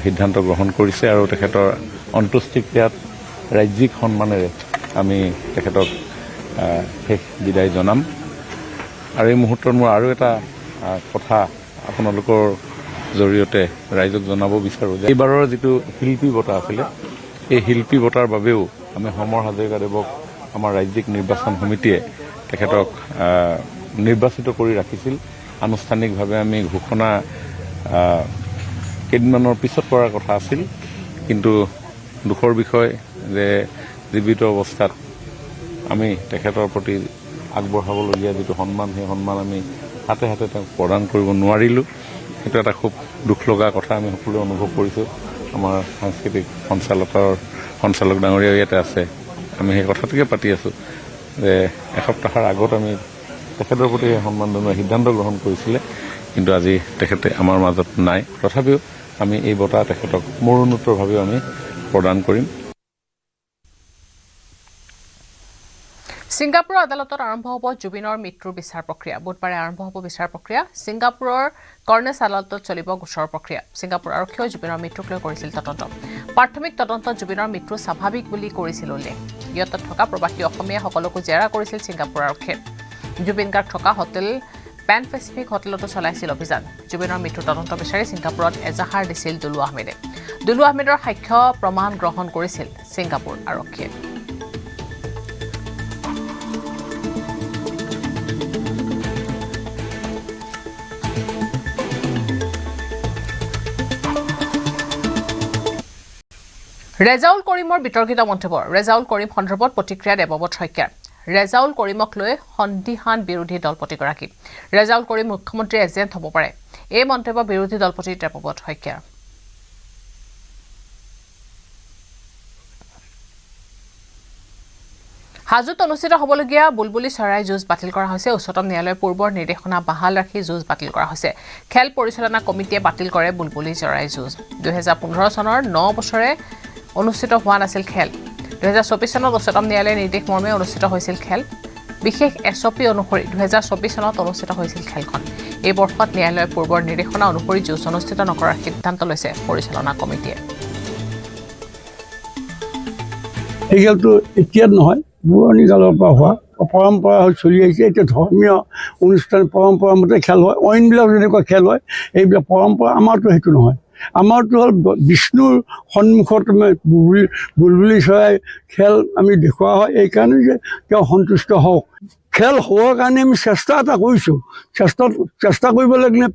F: সিদ্ধান্ত গ্ৰহণ কৰিছে আৰু তেখেতৰ অন্ত্যেষ্টিক্ৰিয়াত ৰাজ্যিক সন্মানেৰে আমি তেখেতক শেষ বিদায় জনাম। আৰু এই মুহূৰ্তত মোৰ আৰু এটা কথা আপোনালোকৰ জৰিয়তে ৰাইজক জনাব বিচাৰোঁ যে এইবাৰৰ যিটো শিল্পী বঁটা আছিলে, এই শিল্পী বঁটাৰ বাবেও আমি সমৰ হাজৰিকাদেৱক আমাৰ ৰাজ্যিক নিৰ্বাচন সমিতিয়ে তেখেতক নিৰ্বাচিত কৰি ৰাখিছিল। আনুষ্ঠানিকভাৱে আমি ঘোষণা কেইদিনমানৰ পিছত কৰাৰ কথা আছিল, কিন্তু দুখৰ বিষয় যে জীৱিত অৱস্থাত আমি তেখেতৰ প্ৰতি আগবঢ়াবলগীয়া যিটো সন্মান, সেই সন্মান আমি হাতে হাতে তেওঁক প্ৰদান কৰিব নোৱাৰিলোঁ। সেইটো এটা খুব দুখ লগা কথা আমি সকলোৱে অনুভৱ কৰিছোঁ। আমাৰ সাংস্কৃতিক সঞ্চালক ডাঙৰীয়া ইয়াতে আছে, আমি সেই কথাটোকে পাতি আছোঁ যে এসপ্তাহৰ আগত আমি তেখেতৰ প্ৰতি সন্মান জনোৱাৰ সিদ্ধান্ত গ্ৰহণ কৰিছিলে, কিন্তু আজি তেখেতে আমাৰ মাজত নাই। তথাপিও আমি এই বঁটা তেখেতক মৰণোত্তৰভাৱেও আমি প্ৰদান কৰিম।
A: ছিংগাপুৰৰ আদালতত আৰম্ভ হ'ব জুবিনৰ মৃত্যুৰ বিচাৰ প্ৰক্ৰিয়া। বুধবাৰে আৰম্ভ হ'ব বিচাৰ প্ৰক্ৰিয়া। ছিংগাপুৰৰ কৰ্নেছ আদালতত চলিব গোচৰ প্ৰক্ৰিয়া। ছিংগাপুৰ আৰক্ষীয়ে জুবিনৰ মৃত্যুক লৈ কৰিছিল তদন্ত। প্ৰাথমিক তদন্তত জুবিনৰ মৃত্যু স্বাভাৱিক বুলি কৰিছিল উল্লেখ। ইয়তত থকা প্ৰৱাসী অসমীয়াসকলকো জেৰা কৰিছিল ছিংগাপুৰ আৰক্ষীয়ে। জুবিন গাৰ্গ থকা হোটেল পেন পেচিফিক হোটেলতো চলাইছিল অভিযান। জুবিনৰ মৃত্যুৰ তদন্ত বিচাৰি ছিংগাপুৰত এজাহাৰ দিছিল দুলু আহমেদে। দুলু আহমেদৰ সাক্ষ্য প্ৰমাণ গ্ৰহণ কৰিছিল ছিংগাপুৰ আৰক্ষীয়ে। ৰেজাউল কৰিমৰ বিতৰ্কিত মন্তব্য। ৰেজাউল কৰিম সন্দৰ্ভত প্ৰতিক্ৰিয়া দেৱব্ৰত শইকীয়াৰ। ৰেজাউল কৰিমক লৈ সন্দিহান বিৰোধী দলপতিগৰাকী। ৰেজাউল কৰিম মুখ্যমন্ত্ৰীৰ এজেণ্ট হ'ব পাৰে, এই মন্তব্য বিৰোধী দলপতি দেৱব্ৰত শইকীয়াৰ। হাজোত অনুষ্ঠিত হ'বলগীয়া বুলবুলি চৰাই যুঁজ বাতিল কৰা হৈছে। উচ্চতম ন্যায়ালয়ৰ পূৰ্বৰ নিৰ্দেশনা বাহাল ৰাখি যুঁজ বাতিল কৰা হৈছে। খেল পৰিচালনা কমিটিয়ে বাতিল কৰে বুলবুলি চৰাই যুঁজ। 2015 চনৰ 9 বছৰে অনুষ্ঠিত হোৱা নাছিল খেল। 2024 চনত উচ্চতম ন্যায়ালয়ৰ নিৰ্দেশ মৰ্মে অনুষ্ঠিত হৈছিল খেল। বিশেষ SOP অনুসৰি 2024 চনত অনুষ্ঠিত হৈছিল খেলখন। এই বৰ্ষত ন্যায়ালয়ৰ পূৰ্বৰ নিৰ্দেশনা অনুসৰি যুঁজ অনুষ্ঠিত নকৰাৰ সিদ্ধান্ত লৈছে পৰিচালনা কমিটিয়ে।
P: এই খেলটো এতিয়া নহয়, পুৰণি কালৰ পৰা হোৱা পৰম্পৰা হৈ চলি আহিছে। এতিয়া ধৰ্মীয় অনুষ্ঠান পৰম্পৰা মতে খেল হয়, অইনবিলাক যেনেকুৱা খেল হয় এইবিলাক পৰম্পৰা। আমাৰতো সেইটো নহয়। আমাৰতো হ'ল বিষ্ণুৰ সন্মুখত বুলবুলি চৰাই খেল আমি দেখুওৱা হয়, এইকাৰণে যে তেওঁ সন্তুষ্ট হওক। খেল হোৱাৰ কাৰণে আমি চেষ্টা এটা কৰিছোঁ। চেষ্টা কৰিব লাগিলে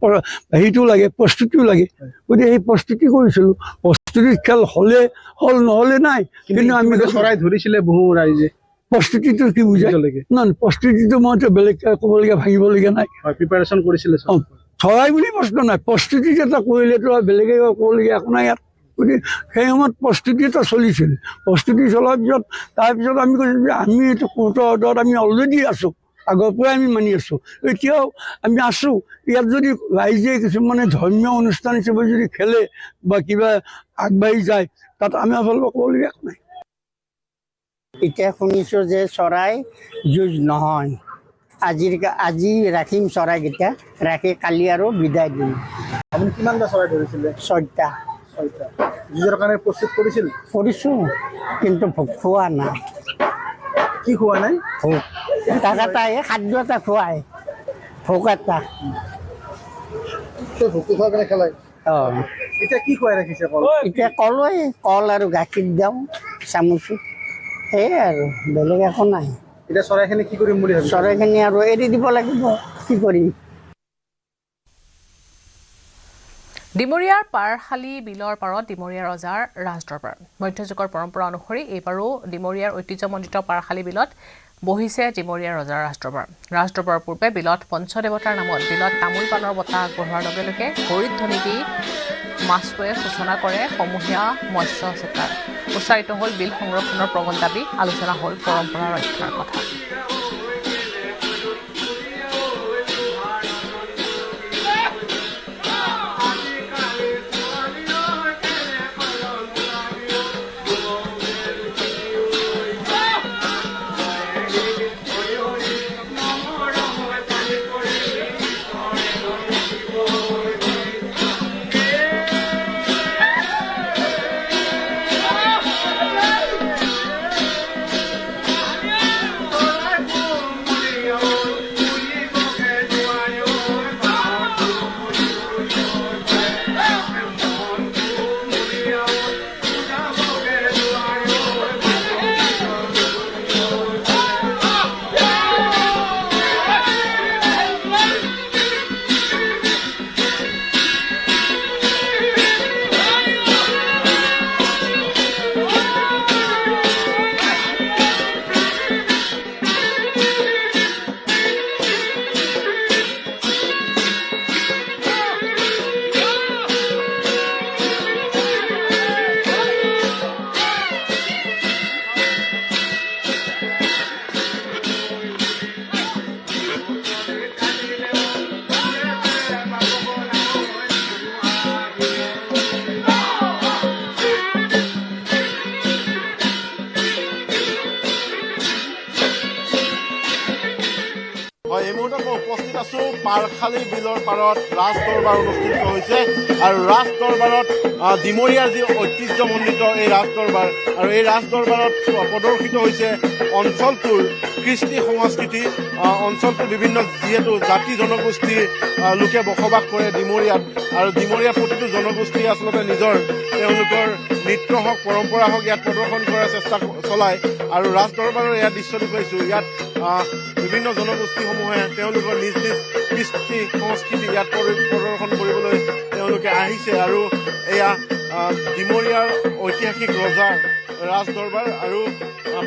P: হেৰিটো লাগে, প্ৰস্তুতিও লাগে। গতিকে সেই প্ৰস্তুতি কৰিছিলোঁ। প্ৰস্তুতিত খেল হ'লে হ'ল, নহ'লে নাই। কিন্তু আমি
N: চৰাই ধৰিছিলে বহু ৰাইজে।
P: প্ৰস্তুতিটো কি বুজাই নহয়, প্ৰস্তুতিটো মইতো বেলেগকৈ ক'বলগীয়া ভাঙিবলগীয়া নাই।
N: প্ৰিপাৰেশ্যন কৰিছিলে
P: চৰাই বুলি প্ৰশ্ন নাই, প্ৰস্তুতি এটা কৰিলেতো বেলেগে ক'বলগীয়া একো নাই ইয়াত। গতিকে সেই সময়ত প্ৰস্তুতি এটা চলিছিল। প্ৰস্তুতি চলাৰ পিছত তাৰপিছত আমি কৈছোঁ যে আমি এইটো কোৰ্টৰ অৰ্ডাৰত আমি অলৰেডি আছোঁ, আগৰ পৰাই আমি মানি আছোঁ, এতিয়াও আমি আছোঁ। ইয়াত যদি ৰাইজে কিছুমানে ধৰ্মীয় অনুষ্ঠান হিচাপে যদি খেলে বা কিবা আগবাঢ়ি যায়, তাত আমি আচলতে ক'বলগীয়া একো নাই।
Q: এতিয়া শুনিছোঁ যে চৰাই যুঁজ নহয়, আজি ৰাখিম চৰাইকেইটা, ৰাখি কালি আৰু বিদায় দিম।
N: আপুনি কিমানটা চৰাই ধৰিছিলে?
Q: 6টা।
N: যুঁজৰ কাৰণে প্ৰস্তুত
Q: কৰিছোঁ, কিন্তু ভোগ খোৱা নাই।
N: কি খোৱা নাই?
Q: ভোগ তাক এটা খাদ্য এটা খুৱাই, ভোগ এটা।
N: ভোগটো খোৱাৰ কাৰণে খেলাই? এতিয়া কি খুৱাই ৰাখিছে?
Q: এতিয়া কলই, কল আৰু গাখীৰ দিওঁ চামুচি, সেয়াই আৰু বেলেগ একো নাই।
N: এতিয়া চৰাইখিনি কি কৰিম বুলি ভাবিছে?
Q: চৰাইখিনি আৰু এৰি দিব লাগিব, কি কৰিম।
A: ডিমৰীয়াৰ পাৰশালী বিলৰ পাৰত ডিমৰীয়া ৰজাৰ ৰাজদৰবাৰ। মধ্যযুগৰ পৰম্পৰা অনুসৰি এইবাৰো ডিমৰীয়াৰ ঐতিহ্যমণ্ডিত পাৰশালী বিলত বহিছে ডিমৰীয়া ৰজাৰ ৰাজদৰবাৰ। ৰাজদৰবাৰৰ পূৰ্বে বিলত পঞ্চদেৱতাৰ নামত বিলত তামোল পাণৰ বঁটা আগবঢ়োৱাৰ লগে লগে হৰিধ্বনি দি মাছটোৱে সূচনা কৰে সমূহীয়া মৎস্য চিকাৰ। উচ্চাৰিত হ'ল বিল সংৰক্ষণৰ প্ৰবল দাবী, আলোচনা হ'ল পৰম্পৰা ৰক্ষাৰ কথা।
C: মই উপস্থিত আছোঁ পাৰখালী বিলৰ পাৰত ৰাজ দৰবাৰ অনুষ্ঠিত হৈছে আৰু ৰাজ দৰবাৰত ডিমৰীয়াৰ যি ঐতিহ্যমণ্ডিত এই ৰাজ দৰবাৰ আৰু এই ৰাজ দৰবাৰত প্ৰদৰ্শিত হৈছে অঞ্চলটোৰ কৃষ্টি সংস্কৃতি অঞ্চলটোৰ বিভিন্ন যিহেতু জাতি জনগোষ্ঠীৰ লোকে বসবাস কৰে ডিমৰীয়াত আৰু ডিমৰীয়াৰ প্ৰতিটো জনগোষ্ঠীয়ে আচলতে নিজৰ তেওঁলোকৰ নৃত্য হওক পৰম্পৰা হওক ইয়াত প্ৰদৰ্শন কৰাৰ চেষ্টা চলায় আৰু ৰাজ দৰবাৰৰ ইয়াত দৃশ্য দেখুৱাইছোঁ ইয়াত বিভিন্ন জনগোষ্ঠীসমূহে তেওঁলোকৰ নিজ নিজ কৃষ্টি সংস্কৃতি ইয়াত প্ৰদৰ্শন কৰিবলৈ তেওঁলোকে আহিছে আৰু এয়া ডিমৰীয়াৰ ঐতিহাসিক ৰজাৰ ৰাজ দৰবাৰ আৰু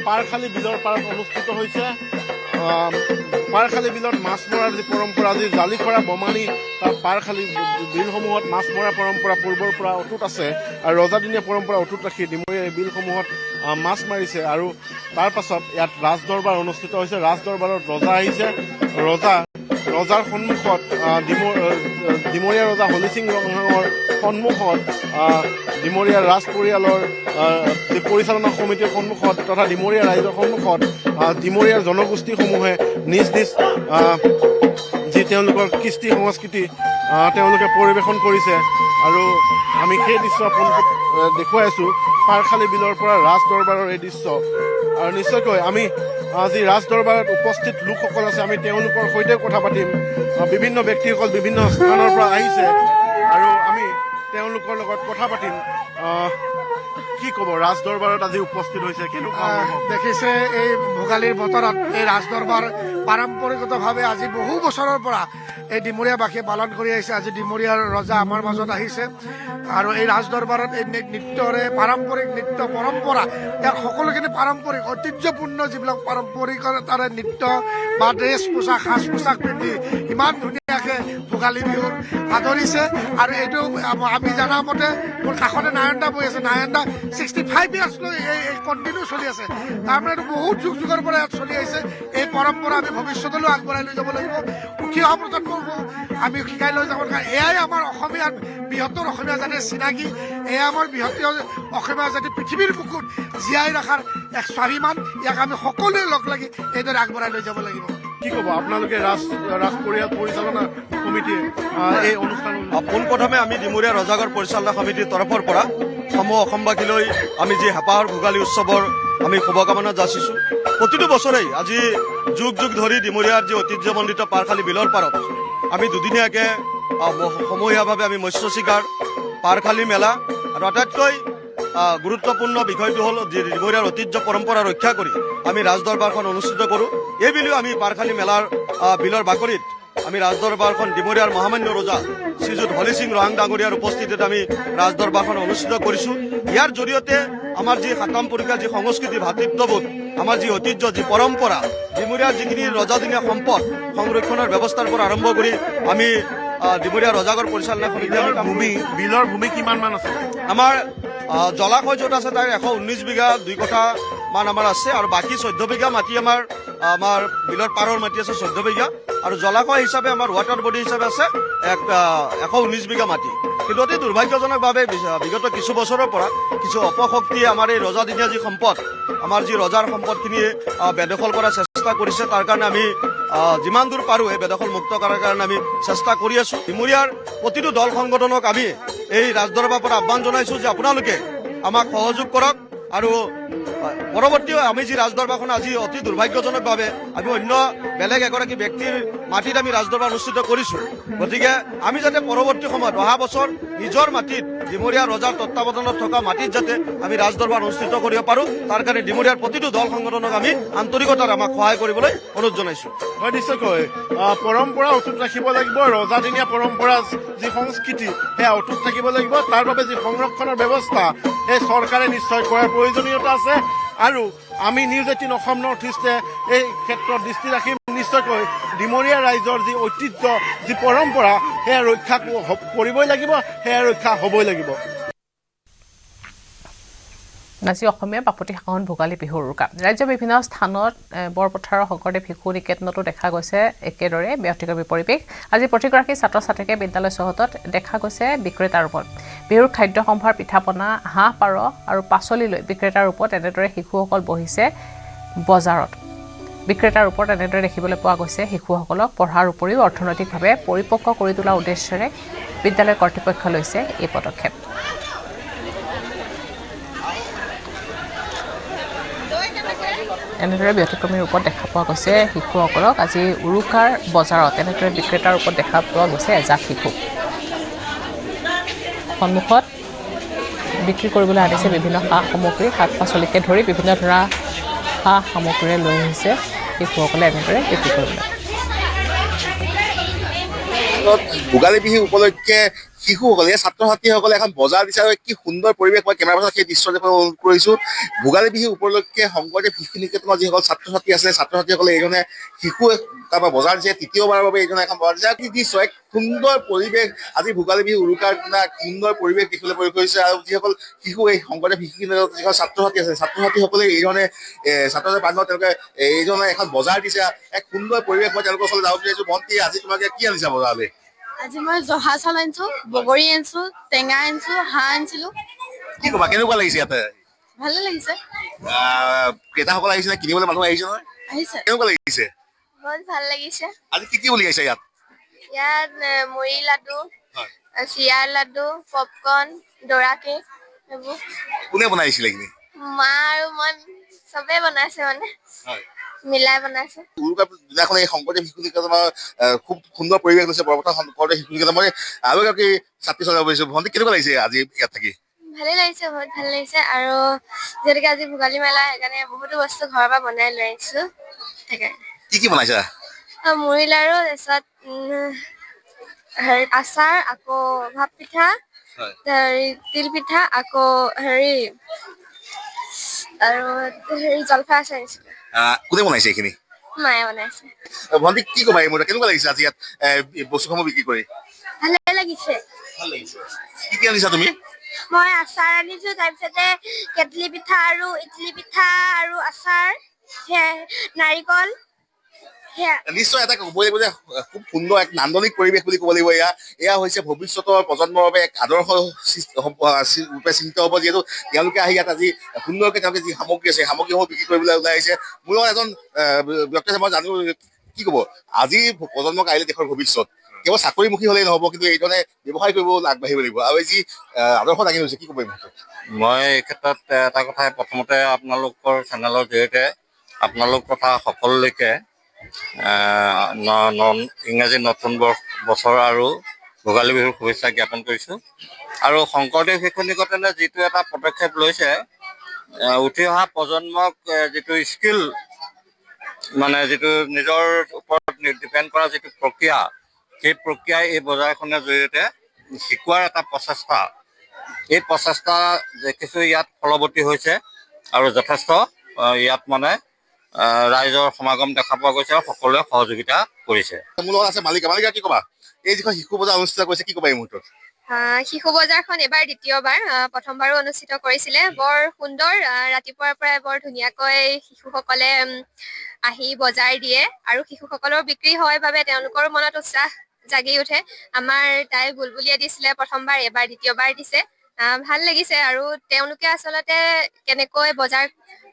C: পাৰখালী বিলৰ পাৰত অনুষ্ঠিত হৈছে পাৰখালী বিলত মাছ মৰাৰ যি পৰম্পৰা যি জালিখৰা বমানী তাৰ পাৰখালী বিলসমূহত মাছ মৰাৰ পৰম্পৰা পূৰ্বৰ পৰা অটুট আছে আৰু ৰজাদিনীয়া পৰম্পৰা অটুট ৰাখি ডিমৰীয়া এই বিলসমূহত মাছ মাৰিছে আৰু তাৰ পাছত ইয়াত ৰাজ দৰবাৰ অনুষ্ঠিত হৈছে ৰাজ দৰবাৰত ৰজা আহিছে ৰজাৰ সন্মুখত ডিমৰীয়া ৰজা হলি সিং ৰংহাঙৰ সন্মুখত ডিমৰীয়া ৰাজ পৰিয়ালৰ যি পৰিচালনা সমিতিৰ সন্মুখত তথা ডিমৰীয়া ৰাইজৰ সন্মুখত ডিমৰীয়াৰ জনগোষ্ঠীসমূহে নিজ নিজ যি তেওঁলোকৰ কৃষ্টি সংস্কৃতি তেওঁলোকে পৰিৱেশন কৰিছে আৰু আমি সেই দৃশ্য দেখুৱাই আছোঁ পাৰখালী বিলৰ পৰা ৰাজ দৰবাৰৰ এই দৃশ্য আৰু নিশ্চয়কৈ আমি যি ৰাজ দৰবাৰত উপস্থিত লোকসকল আছে আমি তেওঁলোকৰ সৈতে কথা পাতিম বিভিন্ন ব্যক্তিসকল বিভিন্ন স্থানৰ পৰা আহিছে আৰু আমি তেওঁলোকৰ লগত কথা পাতিম কি ক'ব ৰাজ দৰবাৰত আজি উপস্থিত হৈছে কেনেকুৱা
R: দেখিছে এই ভোগালীৰ বতৰত এই ৰাজ দৰবাৰ পাৰম্পৰিকভাৱে আজি বহু বছৰৰ পৰা এই ডিমৰীয়াবাসীয়ে পালন কৰি আহিছে আজি ডিমৰীয়াৰ ৰজা আমাৰ মাজত আহিছে আৰু এই ৰাজ দৰবাৰত এই নৃত্যৰে পাৰম্পৰিক নৃত্য পৰম্পৰা ইয়াৰ সকলোখিনি পাৰম্পৰিক ঐতিহ্যপূৰ্ণ যিবিলাক পাৰম্পৰিকতাৰে নৃত্য বা ড্ৰেছ পোছাক সাজ পোছাক পিন্ধি ইমান ধুনীয়াকৈ ভোগালী বিহুৰ আদৰিছে আৰু এইটো আমি জনা মতে মোৰ কাষতে নাৰায়ণদা বহি আছে নাৰায়ণদা 65 ইয়াৰ্ছলৈ এই কণ্টিনিউ চলি আছে তাৰমানে এইটো বহুত যুগ যুগৰ পৰা ইয়াত চলি আহিছে এই পৰম্পৰা আমি ভৱিষ্যতলৈও আগবঢ়াই লৈ যাব লাগিব উঠি অহা প্ৰজন্মক আমি শিকাই লৈ যাব লাগে এয়াই আমাৰ অসমীয়াৰ বৃহত্তৰ অসমীয়া জাতিৰ চিনাকি এয়া আমাৰ বৃহত্তৰ অসমীয়া জাতি পৃথিৱীৰ বুকুত জীয়াই ৰখাৰ এক স্বাভিমান ইয়াক আমি সকলোৱে লগ লাগি এইদৰে আগবঢ়াই লৈ যাব লাগিব
C: কি ক'ব আপোনালোকে ৰাজ পৰিয়াল পৰিচালনা সমিতিয়ে এই অনুষ্ঠান
S: পোনপ্ৰথমে আমি ডিমৰীয়া ৰজাগড় পৰিচালনা সমিতিৰ তৰফৰ পৰা সমূহ অসমবাসীলৈ আমি যি হেঁপাহৰ ভোগালী উৎসৱৰ আমি শুভকামনা যাচিছোঁ প্ৰতিটো বছৰেই আজি যুগ যুগ ধৰি ডিমৰীয়াৰ যি ঐতিহ্যমণ্ডিত পাৰখালী বিলৰ পাৰত আমি দুদিনীয়াকৈ সমূহীয়াভাৱে আমি মৎস্য চিকাৰ পাৰখালী মেলা আৰু আটাইতকৈ গুৰুত্বপূৰ্ণ বিষয়টো হ'ল যি ডিমৰীয়াৰ ঐতিহ্য পৰম্পৰা ৰক্ষা কৰি আমি ৰাজ দৰবাৰখন অনুষ্ঠিত কৰোঁ এই বুলিও আমি পাৰখালী মেলাৰ বিলৰ বাকৰিত আমি ৰাজ দৰবাৰখন ডিমৰীয়াৰ মহামান্য ৰজা শ্ৰীযুত হলি সিং ৰহাং ডাঙৰীয়াৰ উপস্থিতিত আমি ৰাজ দৰবাৰখন অনুষ্ঠিত কৰিছোঁ ইয়াৰ জৰিয়তে আমাৰ যি সাতাম পৰীক্ষা যি সংস্কৃতি ভাতৃত্ববোধ আমাৰ যি ঐতিহ্য যি পৰম্পৰা ডিমৰীয়াৰ যিখিনি ৰজাদিনীয়া সম্পদ সংৰক্ষণৰ ব্যৱস্থাৰ পৰা আৰম্ভ কৰি আমি ডিমৰীয়া ৰজাগড় পৰিচালনা সমিতি
C: বিলৰ ভূমি কিমান মান আছে
S: আমাৰ জলাশয় য'ত আছে তাৰ 119 বিঘা 2 কঠা মান আমাৰ আছে আৰু বাকী 14 বিঘা মাটি আমাৰ বিলৰ পাৰৰ মাটি আছে 14 বিঘা আৰু জলাশয় হিচাপে আমাৰ ৱাটাৰ বডি হিচাপে আছে 119 বিঘা মাটি কিন্তু অতি দুৰ্ভাগ্যজনকভাৱে বিগত কিছু বছৰৰ পৰা কিছু অপশক্তিয়ে আমাৰ এই ৰজাদিনীয়া যি সম্পদ আমাৰ যি ৰজাৰ সম্পদখিনি বেদখল কৰাৰ চেষ্টা কৰিছে তাৰ কাৰণে আমি যিমান দূৰ পাৰোঁ এই বেদখল মুক্ত কৰাৰ কাৰণে আমি চেষ্টা কৰি আছোঁ ডিমৰীয়াৰ প্ৰতিটো দল সংগঠনক আমি এই ৰাজদৰবাৰৰ পৰা আহ্বান জনাইছোঁ যে আপোনালোকে আমাক সহযোগ কৰক আৰু পৰৱৰ্তী আমি যি ৰাজদৰবাৰখন আজি অতি দুৰ্ভাগ্যজনকভাৱে আমি অন্য বেলেগ এগৰাকী ব্যক্তিৰ মাটিত আমি ৰাজদৰবাৰ অনুষ্ঠিত কৰিছোঁ গতিকে আমি যাতে পৰৱৰ্তী সময়ত অহা বছৰ নিজৰ মাটিত ডিমৰীয়া ৰজাৰ তত্বাৱধানত থকা মাটিত যাতে আমি ৰাজদৰবাৰ অনুষ্ঠিত কৰিব পাৰোঁ তাৰ কাৰণে ডিমৰীয়াৰ প্ৰতিটো দল সংগঠনক আমি আন্তৰিকতাৰে আমাক সহায় কৰিবলৈ অনুৰোধ জনাইছোঁ
C: হয় নিশ্চয়কৈ পৰম্পৰা অটুট ৰাখিব লাগিব ৰজাদিনীয়া পৰম্পৰা যি সংস্কৃতি সেয়া অটুট থাকিব লাগিব তাৰ বাবে যি সংৰক্ষণৰ ব্যৱস্থা সেই চৰকাৰে নিশ্চয় কৰাৰ প্ৰয়োজনীয়তা আছে আৰু আমি নিউজ 18 অসম নৰ্থ ইষ্টে এই ক্ষেত্ৰত দৃষ্টি ৰাখিম নিশ্চয়কৈ ডিমৰীয়া ৰাইজৰ যি ঐতিহ্য যি পৰম্পৰা সেয়া ৰক্ষা কৰিবই লাগিব সেয়া ৰক্ষা হ'বই লাগিব
A: আজি অসমীয়া বাপতি সাহোন ভোগালী বিহুৰ উৰুকা ৰাজ্যৰ বিভিন্ন স্থানত বৰপথাৰৰ শংকৰদেৱ শিশু নিকেতনতো দেখা গৈছে একেদৰে ব্যক্তিগত পৰিৱেশ আজি প্ৰতিগৰাকী ছাত্ৰ ছাত্ৰীকে বিদ্যালয় চৌহদত দেখা গৈছে বিক্ৰেতাৰ ৰূপত বিহুৰ খাদ্য সম্ভাৰ পিঠাপনা হাঁহ পাৰ আৰু পাচলি লৈ বিক্ৰেতাৰ ৰূপত এনেদৰে শিশুসকল বহিছে বজাৰত বিক্ৰেতাৰ ওপৰত এনেদৰে দেখিবলৈ পোৱা গৈছে। শিশুসকলক পঢ়াৰ উপৰিও অৰ্থনৈতিকভাৱে পৰিপক্ক কৰি তোলাৰ উদ্দেশ্যেৰে বিদ্যালয় কৰ্তৃপক্ষ লৈছে এই পদক্ষেপ। এনেদৰে ব্যতিক্ৰমী ৰূপত দেখা পোৱা গৈছে শিশুসকলক। আজি উৰুকাৰ বজাৰত এনেদৰে বিক্ৰেতাৰ ৰূপত দেখা পোৱা গৈছে এজাক শিশু। সন্মুখত বিক্ৰী কৰিবলৈ আনিছে বিভিন্ন সা সামগ্ৰী, শাক পাচলিকে ধৰি বিভিন্ন ধৰণৰ সা সামগ্ৰীৰে লৈ আহিছে শিশুসকলে এনেদৰে বিক্ৰী কৰিবলৈ।
T: ভোগালী বিহু উপলক্ষে শিশুসকলে ছাত্ৰ ছাত্ৰীসকলে এখন বজাৰ দিছে আৰু কি সুন্দৰ পৰিৱেশ। মই কেমেৰা পাৰ্চনত সেই দৃশ্য দেখুৱাবলৈ অনুৰোধ কৰিছোঁ। ভোগালী বিহু উপলক্ষে শংকৰদেৱ শিশু নিকেতনৰ যিসকল ছাত্ৰ ছাত্ৰী আছিলে, ছাত্ৰ ছাত্ৰীসকলে এইজনে শিশু তাৰপৰা বজাৰ দিছে। তৃতীয়বাৰৰ বাবে এইজনে এখন বজাৰ দিছে। কি দৃশ্য, এক সুন্দৰ পৰিৱেশ। আজি ভোগালী বিহু উৰুকাৰ দিনা সুন্দৰ পৰিৱেশ দেখিবলৈ পোৱা গৈছে। আৰু যিসকল শিশু এই শংকৰদেৱ শিশু নিকেতনৰ যিসকল ছাত্ৰ ছাত্ৰী আছে, ছাত্ৰ ছাত্ৰীসকলে এইজনে ছাত্ৰ ছাত্ৰী বান্ধৱ তেওঁলোকে এইজনে এখন বজাৰ দিছে। এক সুন্দৰ পৰিৱেশ। মই তেওঁলোকৰ ওচৰলৈ যাব বিচাৰিছোঁ। ভণ্টি, আজি তোমালোকে কি আনিছা বজাৰলৈ?
U: আজি মই জহা চাউল আনিছো, বগৰী আনিছো, টেঙা আনিছো, হাঁহ আনিছিলো।
T: কি ক'বা, কেনেকুৱা লাগিছে ইয়াতে?
U: ভালে লাগিছে।
T: ক্ৰেতাসকল আহিছে নে কিনিবলৈ মানুহ আহিছে নহয়?
U: আহিছে।
T: কেনেকুৱা লাগিছে?
U: বহুত ভাল লাগিছে।
T: আজি কি কি উলিয়াইছে ইয়াত?
U: ইয়াত মুড়ি লাডু, চিৰাৰ লাডু, পপকৰ্ণ, দৰা কেক এইবোৰ।
T: কোনে বনাইছিলে এইখিনি?
U: মা আৰু মই চবেই বনাইছে, মানে মিলাই বনাইছে।
T: উৰুকাৰ দিনাখন এই শংকৰদেৱ শিশু নিকেতনৰ খুব সুন্দৰ পৰিৱেশ লৈছে। বৰপথাৰ শংকৰদেৱ শিশু নিকেতন। মই আৰু এগৰাকী ছাত্ৰী চলাব পাৰিছোঁ। ভণ্টি, কেনেকুৱা লাগিছে আজি ইয়াত থাকি?
U: ভালে লাগিছে, বহুত ভাল লাগিছে। আৰু যিহেতুকে আজি ভোগালী মেলা, সেইকাৰণে বহুতো বস্তু ঘৰৰ পৰা বনাই লৈ আহিছো। সেইকাৰণে
T: কি কি বনাইছা?
U: মুড়ি লাৰু, তাৰপিছত আচাৰ, আকৌ ভাপ পিঠা, তিল পিঠা, আকৌ আৰু জলফাই আচাৰ আনিছিলো।
T: কোনে বনাইছে এইখিনি?
U: মায়ে বনাইছে।
T: ভণ্টি, কি ক'বা এই মুহূৰ্তত? কেনেকুৱা লাগিছে আজি ইয়াত বস্তুসমূহ বিক্ৰী কৰি?
U: ভালে লাগিছে।
T: ভাল লাগিছে। কি কি আনিছা তুমি?
U: মই আচাৰ আনিছো, তাৰপিছতে কেটলি পিঠা আৰু ইডলি পিঠা আৰু আচাৰ, নাৰিকল।
T: নিশ্চয় এটা ক'ব লাগিব যে খুব সুন্দৰ এক নান্দনিক পৰিৱেশ বুলি ক'ব লাগিব। এয়া হৈছে ভৱিষ্যতৰ প্ৰজন্মৰ বাবে এক আদৰ্শ ৰূপে চিন্তিত হ'ব। যিহেতু তেওঁলোকে আহি ইয়াত আজি সুন্দৰকৈ তেওঁলোকে যি সামগ্ৰী আছে, সামগ্ৰীসমূহ বিক্ৰী কৰিবলৈ ওলাই আহিছে। মোৰ লগত এজন ব্যক্তি আছে, মই জানো কি ক'ব আজি প্ৰজন্মক আহিলে দেশৰ ভৱিষ্যত। কেৱল চাকৰিমুখী হ'লেই নহ'ব, কিন্তু এইধৰণে ব্যৱসায় কৰিব আগবাঢ়িব লাগিব। আৰু এই যি আদৰ্শ দাঙি লৈছে, কি ক'ব?
V: মই এই ক্ষেত্ৰত এটা কথাই প্ৰথমতে আপোনালোকৰ চেনেলৰ জৰিয়তে আপোনালোক তথা সকলোলৈকে ইংৰাজী নতুন বছৰ আৰু ভোগালী বিহুৰ শুভেচ্ছা জ্ঞাপন কৰিছোঁ। আৰু শংকৰদেৱ শিশু নিকেতনে যিটো এটা পদক্ষেপ লৈছে, উঠি অহা প্ৰজন্মক যিটো স্কিল, মানে যিটো নিজৰ ওপৰত ডিপেণ্ড কৰা যিটো প্ৰক্ৰিয়া, সেই প্ৰক্ৰিয়াই এই বজাৰখনৰ জৰিয়তে শিকোৱাৰ এটা প্ৰচেষ্টা। এই প্ৰচেষ্টা দেখিছোঁ ইয়াত ফলৱতী হৈছে আৰু যথেষ্ট ইয়াত মানে ৰাইজৰ সমাগম দেখা পোৱা গৈছে আৰু সকলোৱে সহযোগিতা কৰিছে।
T: মোৰ লগত আছে মালিকা। মালিকা, কি ক'বা এই যিখন শিশু বজাৰ অনুষ্ঠিত কৰিছে, কি ক'বা এই মুহূৰ্তত?
U: শিশু বজাৰখন এবাৰ দ্বিতীয়বাৰ, প্ৰথমবাৰো অনুষ্ঠিত কৰিছিলে। বৰ সুন্দৰ, ৰাতিপুৱাৰ পৰাই বৰ ধুনীয়াকৈ শিশুসকলে আহি বজাৰ দিয়ে আৰু শিশুসকলৰ বিক্ৰী হয় বাবে তেওঁলোকৰ মনত উৎসাহ জাগি উঠে। আমাৰ তাই বুলবুলিয়ে দিছিলে প্ৰথমবাৰ, এবাৰ দ্বিতীয়বাৰ দিছে। ভাল লাগিছে। আৰু তেওঁলোকে আচলতে কেনেকৈ বজাৰ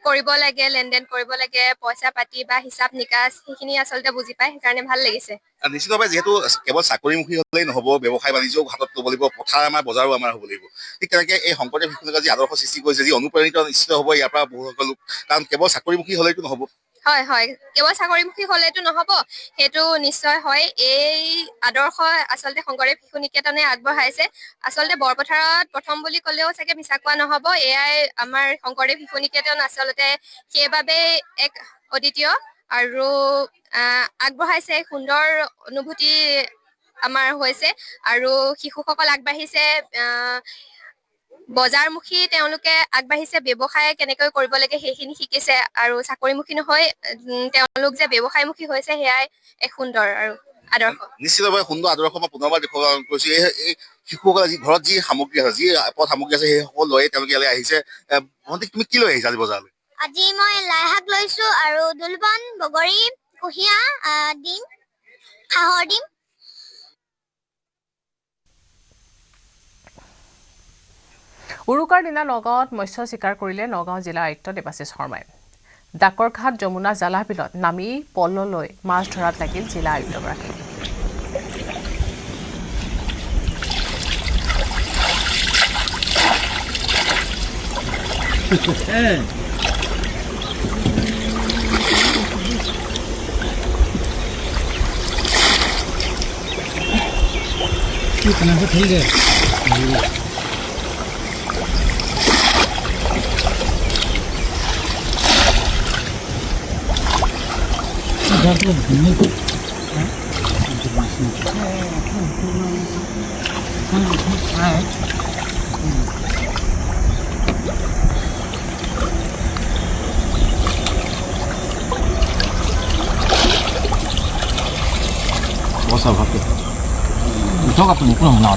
U: কৰিব লাগে, লেনদেন কৰিব লাগে, পইচা পাতি বা হিচাপ নিকাচ, সেইখিনি আচলতে বুজি পায়। সেইকাৰণে ভাল লাগিছে।
T: নিশ্চিতভাৱে যিহেতু কেৱল চাকৰিমুখী হ'লেই নহ'ব, ব্যৱসায় বাণিজ্যও হাতত ল'ব লাগিব, পথাৰ আমাৰ, বজাৰো আমাৰ হ'ব লাগিব। ঠিক তেনেকৈ এই শংকৰদেৱ শিশু নিকেতনে যি আদৰ্শ সৃষ্টি কৰিছে, যি অনুপ্ৰাণিত নিশ্চিত হ'ব ইয়াৰ পৰা বহুসকল লোক। কাৰণ কেৱল চাকৰিমুখী হ'লেইতো নহ'ব।
U: হয় হয়, কেৱল চাকৰিমুখী হ'লেতো নহ'ব, সেইটো নিশ্চয় হয়। এই আদৰ্শ আচলতে শংকৰদেৱ শিশু নিকেতনে আগবঢ়াইছে। আচলতে বৰপথাৰত প্ৰথম বুলি ক'লেও চাগে মিছা কোৱা নহ'ব। এয়াই আমাৰ শংকৰদেৱ শিশু নিকেতন আচলতে সেইবাবে এক অদ্বিতীয় আৰু আগবঢ়াইছে। সুন্দৰ অনুভূতি আমাৰ হৈছে আৰু শিশুসকল আগবাঢ়িছে, বজাৰমুখী তেওঁলোকে আগবাঢ়িছে, ব্যৱসায় কেনেকৈ কৰিব লাগে সেইখিনি শিকিছে। আৰু চাকৰিমুখী নহয়, তেওঁলোক যে ব্যৱসায়মুখী হৈছে, সেয়াই এক সুন্দৰ আৰু আদৰ্শ।
T: নিশ্চিতভাৱে সুন্দৰ আদৰ্শ মই পুনৰবাৰ দেখুৱাব কৈছোঁ। এই শিশুসকলে যি ঘৰত যি সামগ্ৰী আছে, যি পথ সামগ্ৰী আছে, সেই সকলো লৈয়ে তেওঁলোকে ইয়ালৈ আহিছে। ভণ্টি, তুমি কি লৈ আহিছা আজি বজাৰলৈ?
U: আজি মই লাই শাক লৈছো আৰু দুলবন, বগৰী, কুঁহিয়া, ডিম, হাঁহৰ ডিম।
A: উৰুকাৰ দিনা নগাঁৱত মৎস্য চিকাৰ কৰিলে নগাঁও জিলা আয়ুক্ত দেৱাশিষ শৰ্মাই। ডাকৰঘাট যমুনা জালাহ বিলত নামি পললৈ মাছ ধৰাত লাগিল জিলা আয়ুক্তগৰাকী
J: বসা ভাতে উঠক আপুনি কোনো না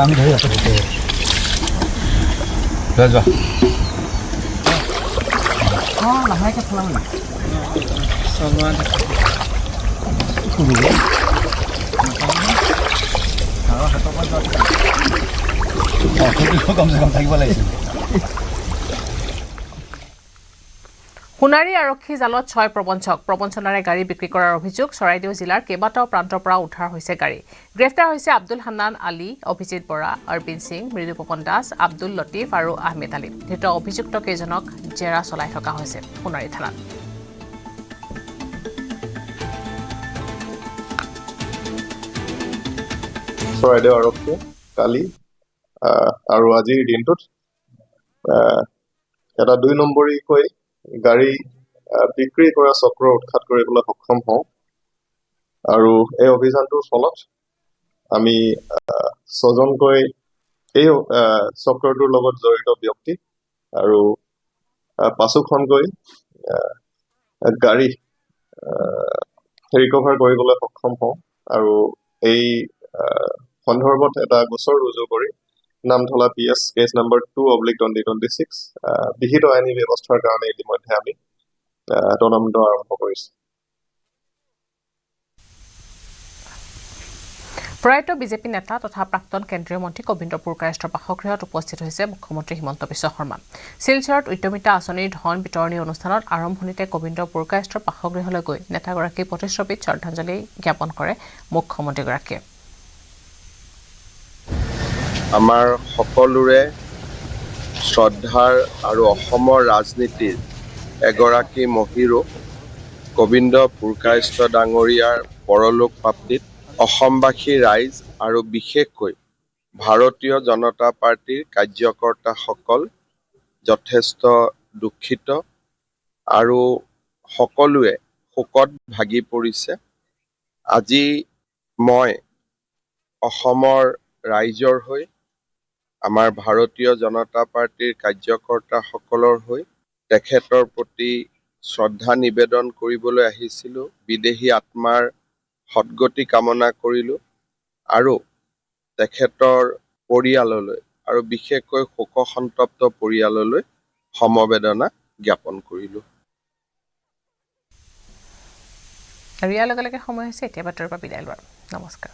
J: আমি ধৰি আছো যোৱা লাহেকে ফলাম কমচে কম থাকিব লাগিছিল
A: সোণাৰী আৰক্ষী জালত 6 প্ৰবঞ্চক প্ৰবঞ্চনাৰে গাড়ী বিক্ৰী কৰাৰ অভিযোগ চৰাইদেউ জিলাৰ কেইবাটাও প্ৰান্তৰ পৰা উদ্ধাৰ হৈছে গাড়ী গ্ৰেপ্তাৰ হৈছে আব্দুল হান্নান আলী অভিজিত বৰা অৰবিন্দ সিং মৃদুপৱন দাস আব্দুল লতিফ আৰু আহমেদ আলী ধৃত অভিযুক্ত কেইজনক জেৰা চলাই থকা হৈছে সোণাৰী থানাত
E: চৰাইদেউ আৰক্ষীয়ে কালি আৰু আজিৰ দিনটোত এটা 2 নম্বৰীকৈ গাড়ী বিক্ৰী কৰা চক্ৰ উৎখাত কৰিবলৈ সক্ষম হওঁ আৰু এই অভিযানটোৰ ফলত আমি 6জনকৈ এই চক্ৰটোৰ লগত জড়িত ব্যক্তি আৰু 5খনকৈ গাড়ী ৰিকভাৰ কৰিবলৈ সক্ষম হওঁ আৰু এই সন্দৰ্ভত এটা গোচৰ ৰুজু কৰি নামথলা PS কেছ নম্বৰ 2/2026 বিহিত আইনী ব্যৱস্থাৰ কাৰণে ইতিমধ্যে আমি তদন্ত আৰম্ভ কৰিছো
A: প্ৰয়াত বিজেপি নেতা তথা প্ৰাক্তন কেন্দ্ৰীয় মন্ত্ৰী গোবিন্দ পুৰকায়স্থৰ বাসগৃহত উপস্থিত হৈছে মুখ্যমন্ত্ৰী হিমন্ত বিশ্ব শৰ্মা শিলচৰত উদ্যমিতা আঁচনিৰ ধন বিতৰণী অনুষ্ঠানত আৰম্ভণিতে গোবিন্দ পুৰকায়স্থৰ বাসগৃহলৈ গৈ নেতাগৰাকীৰ প্ৰতিশ্ৰুতিত শ্ৰদ্ধাঞ্জলি জ্ঞাপন কৰে মুখ্যমন্ত্ৰীগৰাকীয়ে
K: আমাৰ সকলোৰে শ্ৰদ্ধাৰ আৰু অসমৰ ৰাজনীতিৰ এগৰাকী মহিৰো গোবিন্দ পুৰকায়স্থ ডাঙৰীয়াৰ পৰলোক প্ৰাপ্তিত অসমবাসী ৰাইজ আৰু বিশেষকৈ ভাৰতীয় জনতা পাৰ্টিৰ কাৰ্যকৰ্তাসকল যথেষ্ট দুখিত আৰু সকলোৱে শোকত ভাগি পৰিছে আজি মই অসমৰ ৰাইজৰ হৈ আমাৰ ভাৰতীয় জনতা পাৰ্টিৰ কাৰ্যকৰ্তাসকলৰ হৈ তেখেতৰ প্ৰতি শ্ৰদ্ধা নিবেদন কৰিবলৈ আহিছিলোঁ বিদেহী আত্মাৰ সদ্গতি কামনা কৰিলোঁ আৰু তেখেতৰ পৰিয়াললৈ আৰু বিশেষকৈ শোকসন্তপ্ত পৰিয়াললৈ সমবেদনা জ্ঞাপন কৰিলোঁ
A: আৰু ইয়াৰ লগে লগে সময় হৈছে এতিয়া বাতৰিৰ পৰা বিদায় লোৱাৰ নমস্কাৰ